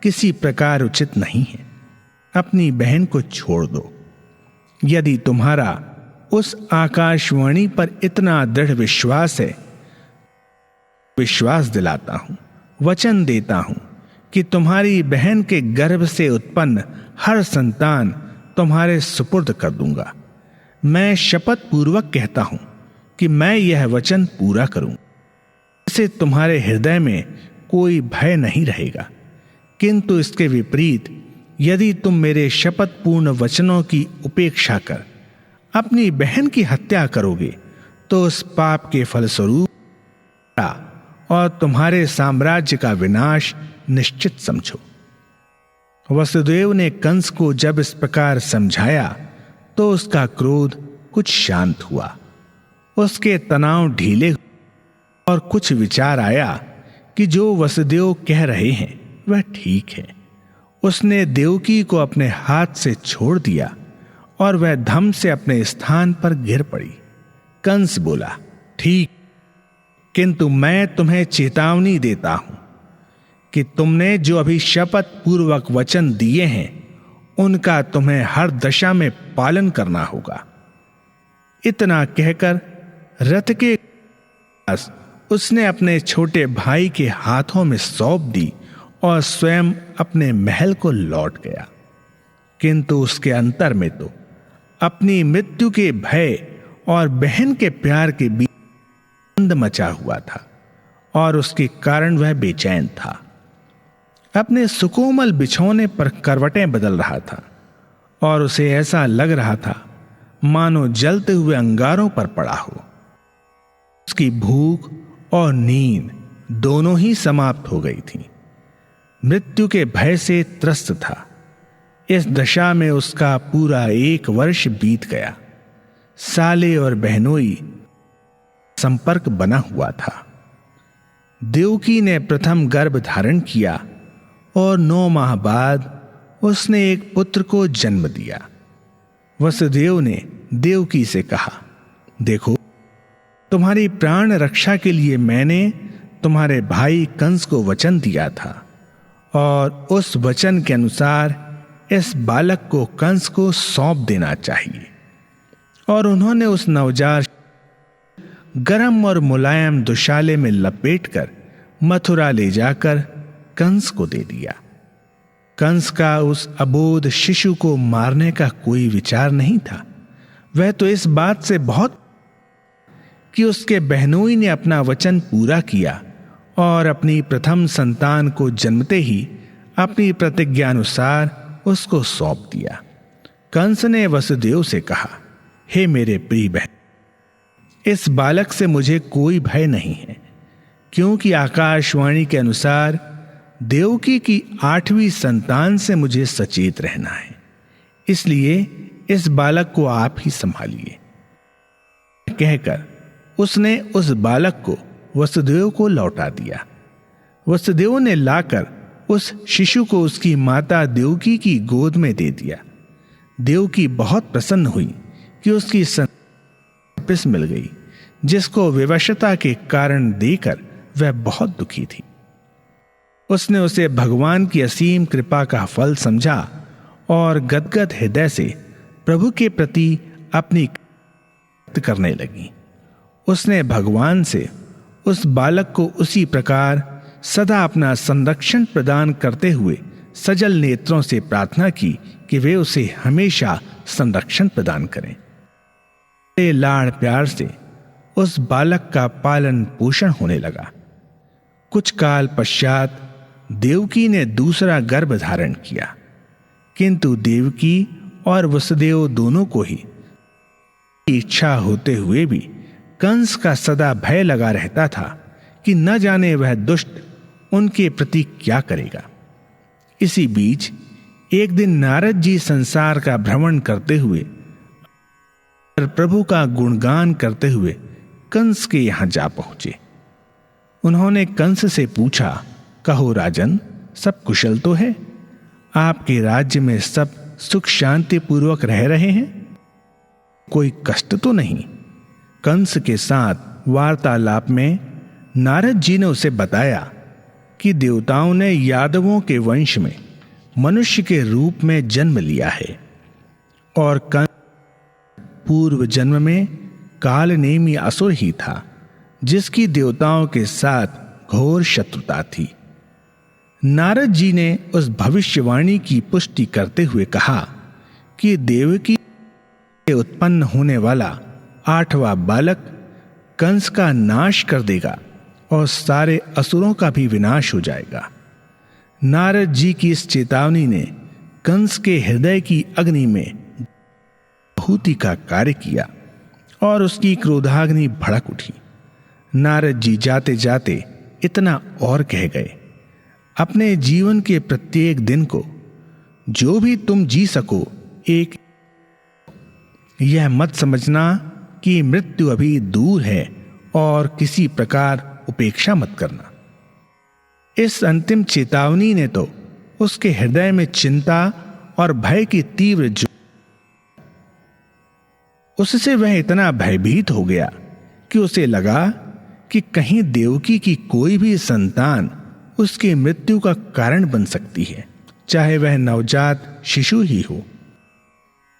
किसी प्रकार उचित नहीं है। अपनी बहन को छोड़ दो। यदि तुम्हारा उस आकाशवाणी पर इतना दृढ़ विश्वास है, विश्वास दिलाता हूं, वचन देता हूं कि तुम्हारी बहन के गर्भ से उत्पन्न हर संतान तुम्हारे सुपुर्द कर दूंगा। मैं शपथ पूर्वक कहता हूं कि मैं यह वचन पूरा करूं। इससे तुम्हारे हृदय में कोई भय नहीं रहेगा। किंतु इसके विपरीत यदि तुम मेरे शपथ पूर्ण वचनों की उपेक्षा कर अपनी बहन की हत्या करोगे तो उस पाप के फलस्वरूप और तुम्हारे साम्राज्य का विनाश निश्चित समझो। वसुदेव ने कंस को जब इस प्रकार समझाया तो उसका क्रोध कुछ शांत हुआ। उसके तनाव ढीले और कुछ विचार आया कि जो वसुदेव कह रहे हैं वह ठीक है। उसने देवकी को अपने हाथ से छोड़ दिया और वह धम से अपने स्थान पर गिर पड़ी। कंस बोला, ठीक, किंतु मैं तुम्हें चेतावनी देता हूं कि तुमने जो अभी शपथ पूर्वक वचन दिए हैं उनका तुम्हें हर दशा में पालन करना होगा। इतना कहकर रथ के उसने अपने छोटे भाई के हाथों में सौंप दी और स्वयं अपने महल को लौट गया। किंतु उसके अंतर में तो अपनी मृत्यु के भय और बहन के प्यार के बीच द्वंद्व मचा हुआ था और उसके कारण वह बेचैन था। अपने सुकोमल बिछौने पर करवटें बदल रहा था और उसे ऐसा लग रहा था मानो जलते हुए अंगारों पर पड़ा हो। उसकी भूख और नींद दोनों ही समाप्त हो गई थी। मृत्यु के भय से त्रस्त था। इस दशा में उसका पूरा 1 वर्ष बीत गया। साले और बहनोई संपर्क बना हुआ था। देवकी ने प्रथम गर्भ धारण किया और 9 माह बाद उसने एक पुत्र को जन्म दिया। वसुदेव ने देवकी से कहा, देखो, तुम्हारी प्राण रक्षा के लिए मैंने तुम्हारे भाई कंस को वचन दिया था और उस वचन के अनुसार इस बालक को कंस को सौंप देना चाहिए। और उन्होंने उस नवजात गरम और मुलायम दुशाले में लपेटकर मथुरा ले जाकर कंस को दे दिया। कंस का उस अबोध शिशु को मारने का कोई विचार नहीं था। वह तो इस बात से बहुत कि उसके बहनोई ने अपना वचन पूरा किया और अपनी प्रथम संतान को जन्मते ही अपनी प्रतिज्ञा अनुसार उसको सौंप दिया। कंस ने वसुदेव से कहा, हे मेरे प्रिय बहन, इस बालक से मुझे कोई भय नहीं है, क्योंकि आकाशवाणी के अनुसार देवकी की 8वीं संतान से मुझे सचेत रहना है। इसलिए इस बालक को आप ही संभालिए। कहकर उसने उस बालक को वसुदेव को लौटा दिया। वसुदेव ने लाकर उस शिशु को उसकी माता देवकी की गोद में दे दिया। देवकी बहुत प्रसन्न हुई कि उसकी वापस मिल गई, जिसको विवशता के कारण देकर वह बहुत दुखी थी। उसने उसे भगवान की असीम कृपा का फल समझा और गदगद हृदय से प्रभु के प्रति अपनी करने लगी। उसने भगवान से उस बालक को उसी प्रकार सदा अपना संरक्षण प्रदान करते हुए सजल नेत्रों से प्रार्थना की कि वे उसे हमेशा संरक्षण प्रदान करें। लाड़ प्यार से उस बालक का पालन पोषण होने लगा। कुछ काल पश्चात देवकी ने दूसरा गर्भ धारण किया, किंतु देवकी और वसुदेव दोनों को ही इच्छा होते हुए भी कंस का सदा भय लगा रहता था कि न जाने वह दुष्ट उनके प्रति क्या करेगा। इसी बीच एक दिन नारद जी संसार का भ्रमण करते हुए प्रभु का गुणगान करते हुए कंस के यहां जा पहुंचे। उन्होंने कंस से पूछा, कहो राजन, सब कुशल तो है? आपके राज्य में सब सुख शांति पूर्वक रह रहे हैं? कोई कष्ट तो नहीं? कंस के साथ वार्तालाप में नारद जी ने उसे बताया कि देवताओं ने यादवों के वंश में मनुष्य के रूप में जन्म लिया है और कंस पूर्व जन्म में कालनेमी असुर ही था, जिसकी देवताओं के साथ घोर शत्रुता थी। नारद जी ने उस भविष्यवाणी की पुष्टि करते हुए कहा कि देवकी से उत्पन्न होने वाला 8वां बालक कंस का नाश कर देगा और सारे असुरों का भी विनाश हो जाएगा। नारद जी की इस चेतावनी ने कंस के हृदय की अग्नि में आहुति का कार्य किया और उसकी क्रोधाग्नि भड़क उठी। नारद जी जाते जाते इतना और कह गए, अपने जीवन के प्रत्येक दिन को जो भी तुम जी सको एक यह मत समझना कि मृत्यु अभी दूर है और किसी प्रकार उपेक्षा मत करना। इस अंतिम चेतावनी ने तो उसके हृदय में चिंता और भय की तीव्र उससे वह इतना भयभीत हो गया कि उसे लगा कि कहीं देवकी की कोई भी संतान उसकी मृत्यु का कारण बन सकती है, चाहे वह नवजात शिशु ही हो।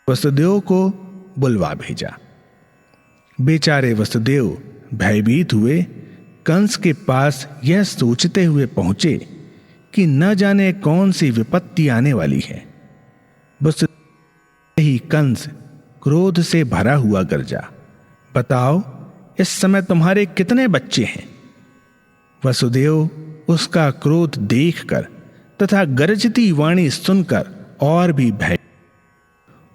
वसुदेव को बुलवा भेजा। बेचारे वसुदेव भयभीत हुए कंस के पास यह सोचते हुए पहुंचे कि न जाने कौन सी विपत्ति आने वाली है। बस ही कंस क्रोध से भरा हुआ गरजा, बताओ इस समय तुम्हारे कितने बच्चे हैं? वसुदेव उसका क्रोध देखकर तथा गरजती वाणी सुनकर और भी भय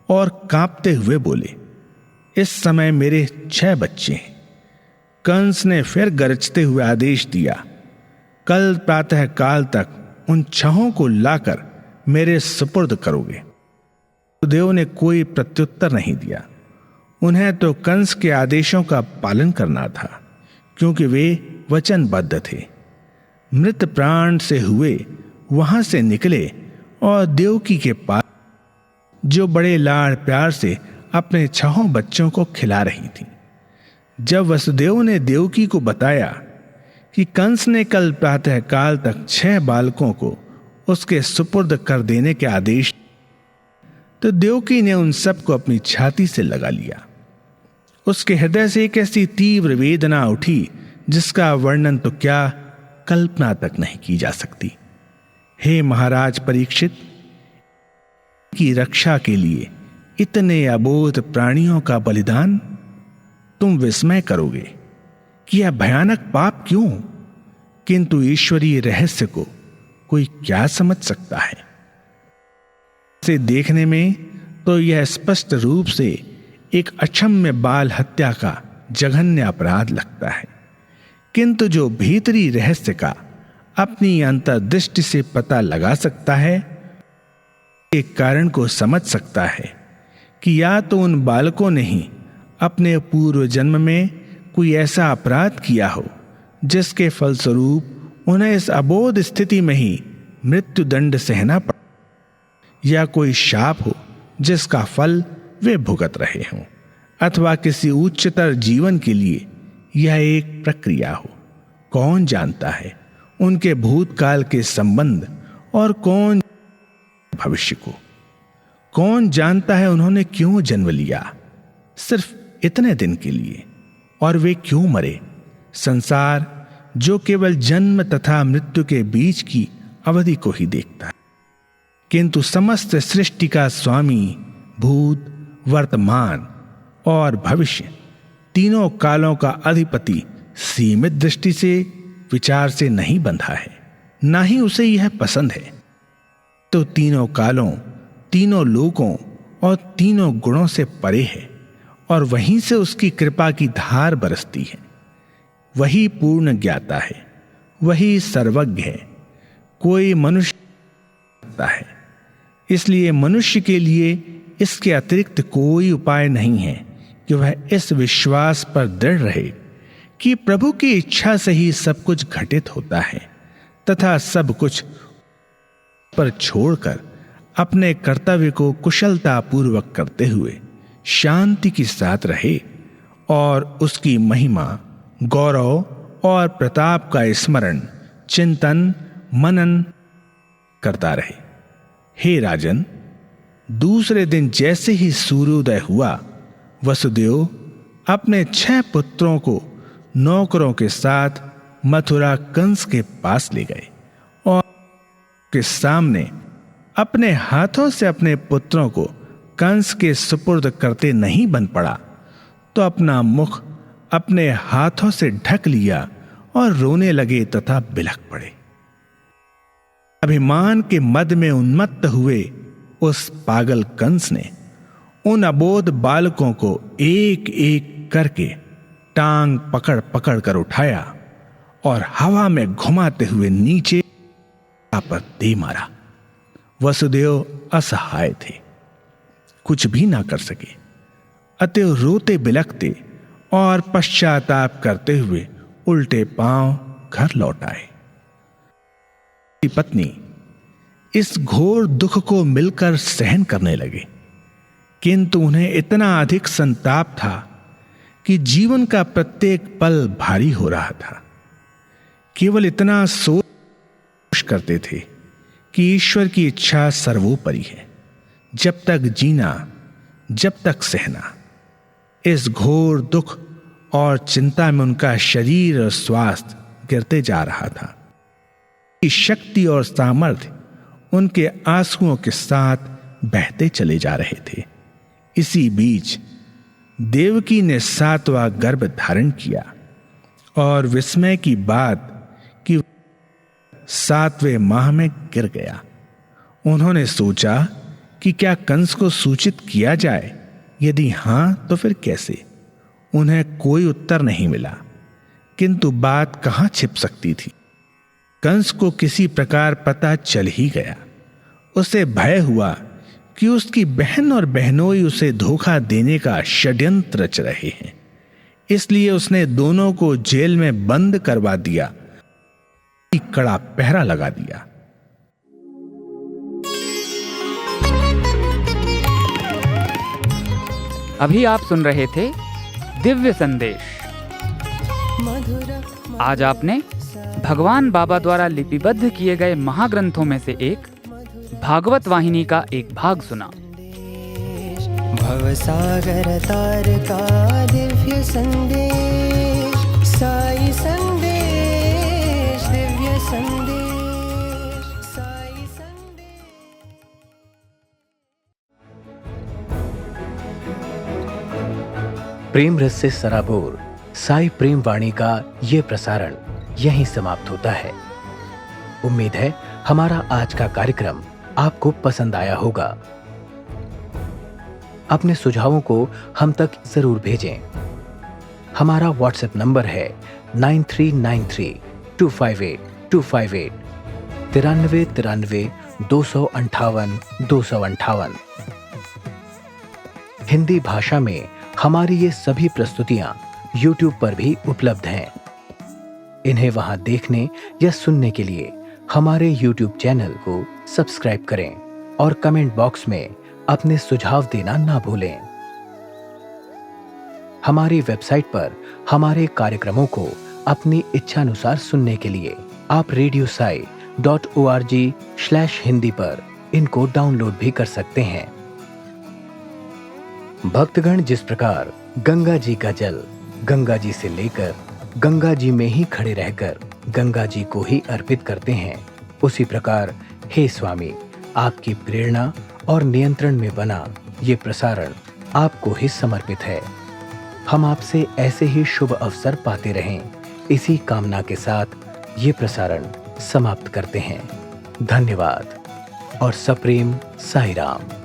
और कांपते हुए बोले, इस समय मेरे 6 बच्चे हैं। कंस ने फिर गरजते हुए आदेश दिया, कल प्रातः काल तक उन 6 को लाकर मेरे सुपुर्द करोगे। वसुदेव ने कोई प्रत्युत्तर नहीं दिया। उन्हें तो कंस के आदेशों का पालन करना था, क्योंकि वे वचनबद्ध थे। मृत प्राण से हुए वहां से निकले और देवकी के पास, जो बड़े लाड़ प्यार से अपने 6 बच्चों को खिला रही थी। जब वसुदेव ने देवकी को बताया कि कंस ने कल प्रातः काल तक 6 बालकों को उसके सुपुर्द कर देने के आदेश, तो देवकी ने उन सबको अपनी छाती से लगा लिया। उसके हृदय से एक ऐसी तीव्र वेदना उठी जिसका वर्णन तो क्या, कल्पना तक नहीं की जा सकती। हे महाराज परीक्षित, की रक्षा के लिए इतने अबोध प्राणियों का बलिदान, तुम विस्मय करोगे कि यह भयानक पाप क्यों? किंतु ईश्वरीय रहस्य को कोई क्या समझ सकता है? से देखने में तो यह स्पष्ट रूप से एक अक्षम्य बाल हत्या का जघन्य अपराध लगता है, किंतु जो भीतरी रहस्य का अपनी अंतर्दृष्टि से पता लगा सकता है, एक कारण को समझ सकता है कि या तो उन बालकों ने ही अपने पूर्व जन्म में कोई ऐसा अपराध किया हो जिसके फलस्वरूप उन्हें इस अबोध स्थिति में ही मृत्यु दंड सहना पड़ा, या कोई शाप हो जिसका फल वे भुगत रहे हों, अथवा किसी उच्चतर जीवन के लिए यह एक प्रक्रिया हो। कौन जानता है उनके भूतकाल के संबंध, और कौन भविष्य को? कौन जानता है उन्होंने क्यों जन्म लिया सिर्फ इतने दिन के लिए, और वे क्यों मरे? संसार जो केवल जन्म तथा मृत्यु के बीच की अवधि को ही देखता है, किंतु समस्त सृष्टि का स्वामी भूत, वर्तमान और भविष्य तीनों कालों का अधिपति सीमित दृष्टि से, विचार से नहीं बंधा है, ना ही उसे यह पसंद है। तो तीनों कालों, तीनों लोकों और तीनों गुणों से परे है, और वहीं से उसकी कृपा की धार बरसती है। वही पूर्ण ज्ञाता है, वही सर्वज्ञ है। कोई मनुष्य सकता है, इसलिए मनुष्य के लिए इसके अतिरिक्त कोई उपाय नहीं है कि वह इस विश्वास पर दृढ़ रहे कि प्रभु की इच्छा से ही सब कुछ घटित होता है तथा सब कुछ पर छोड़कर अपने कर्तव्य को कुशलता पूर्वक करते हुए शांति के साथ रहे और उसकी महिमा, गौरव और प्रताप का स्मरण, चिंतन, मनन करता रहे। हे राजन, दूसरे दिन जैसे ही सूर्योदय हुआ, वसुदेव अपने 6 पुत्रों को नौकरों के साथ मथुरा कंस के पास ले गए और के सामने अपने हाथों से अपने पुत्रों को कंस के सुपुर्द करते नहीं बन पड़ा तो अपना मुख अपने हाथों से ढक लिया और रोने लगे तथा बिलख पड़े। अभिमान के मद में उन्मत्त हुए उस पागल कंस ने उन अबोध बालकों को एक एक करके टांग पकड़ पकड़ कर उठाया और हवा में घुमाते हुए नीचे पर दे मारा। वसुदेव असहाय थे, कुछ भी ना कर सके, अतः रोते बिलखते और पश्चाताप करते हुए उल्टे पांव घर लौट आए। पत्नी इस घोर दुख को मिलकर सहन करने लगे, किंतु उन्हें इतना अधिक संताप था कि जीवन का प्रत्येक पल भारी हो रहा था। केवल इतना सोच करते थे कि ईश्वर की इच्छा सर्वोपरि है, जब तक जीना जब तक सहना। इस घोर दुख और चिंता में उनका शरीर और स्वास्थ्य गिरते जा रहा था। शक्ति और सामर्थ्य उनके आंसुओं के साथ बहते चले जा रहे थे। इसी बीच देवकी ने 7वां गर्भ धारण किया और विस्मय की बात कि 7वें माह में गिर गया। उन्होंने सोचा कि क्या कंस को सूचित किया जाए, यदि हां तो फिर कैसे। उन्हें कोई उत्तर नहीं मिला, किंतु बात कहां छिप सकती थी। कंस को किसी प्रकार पता चल ही गया। उसे भय हुआ कि उसकी बहन और बहनोई उसे धोखा देने का षड्यंत्र रच रहे हैं, इसलिए उसने दोनों को जेल में बंद करवा दिया, कड़ा पहरा लगा दिया। अभी आप सुन रहे थे दिव्य संदेश। आज आपने भगवान बाबा द्वारा लिपिबद्ध किए गए महाग्रंथों में से एक भागवत वाहिनी का एक भाग सुना। भवसागर तार का दिव्य संदेश, साई संदेश, दिव्य संदेश, साई संदेश। प्रेम रस से सराबोर साई प्रेम वाणी का ये प्रसारण यहीं समाप्त होता है। उम्मीद है हमारा आज का कार्यक्रम आपको पसंद आया होगा। अपने सुझावों को हम तक जरूर भेजें। हमारा व्हाट्सएप नंबर है 9393258258 9393 258 258। हिंदी भाषा में हमारी ये सभी प्रस्तुतियां YouTube पर भी उपलब्ध हैं। इन्हें वहां देखने या सुनने के लिए हमारे YouTube चैनल को सब्सक्राइब करें और कमेंट बॉक्स में अपने सुझाव देना ना भूलें। हमारी वेबसाइट पर हमारे कार्यक्रमों को अपनी इच्छानुसार सुनने के लिए आप radiosai.org/hindi पर इनको डाउनलोड भी कर सकते हैं। भक्तगण जिस प्रकार गंगा जी का जल गंगा जी से लेकर गंगा जी में ही खड़े रहकर गंगा जी को ही अर्पित करते हैं, उसी प्रकार हे स्वामी, आपकी प्रेरणा और नियंत्रण में बना ये प्रसारण आपको ही समर्पित है। हम आपसे ऐसे ही शुभ अवसर पाते रहें, इसी कामना के साथ ये प्रसारण समाप्त करते हैं। धन्यवाद और सप्रेम साई राम।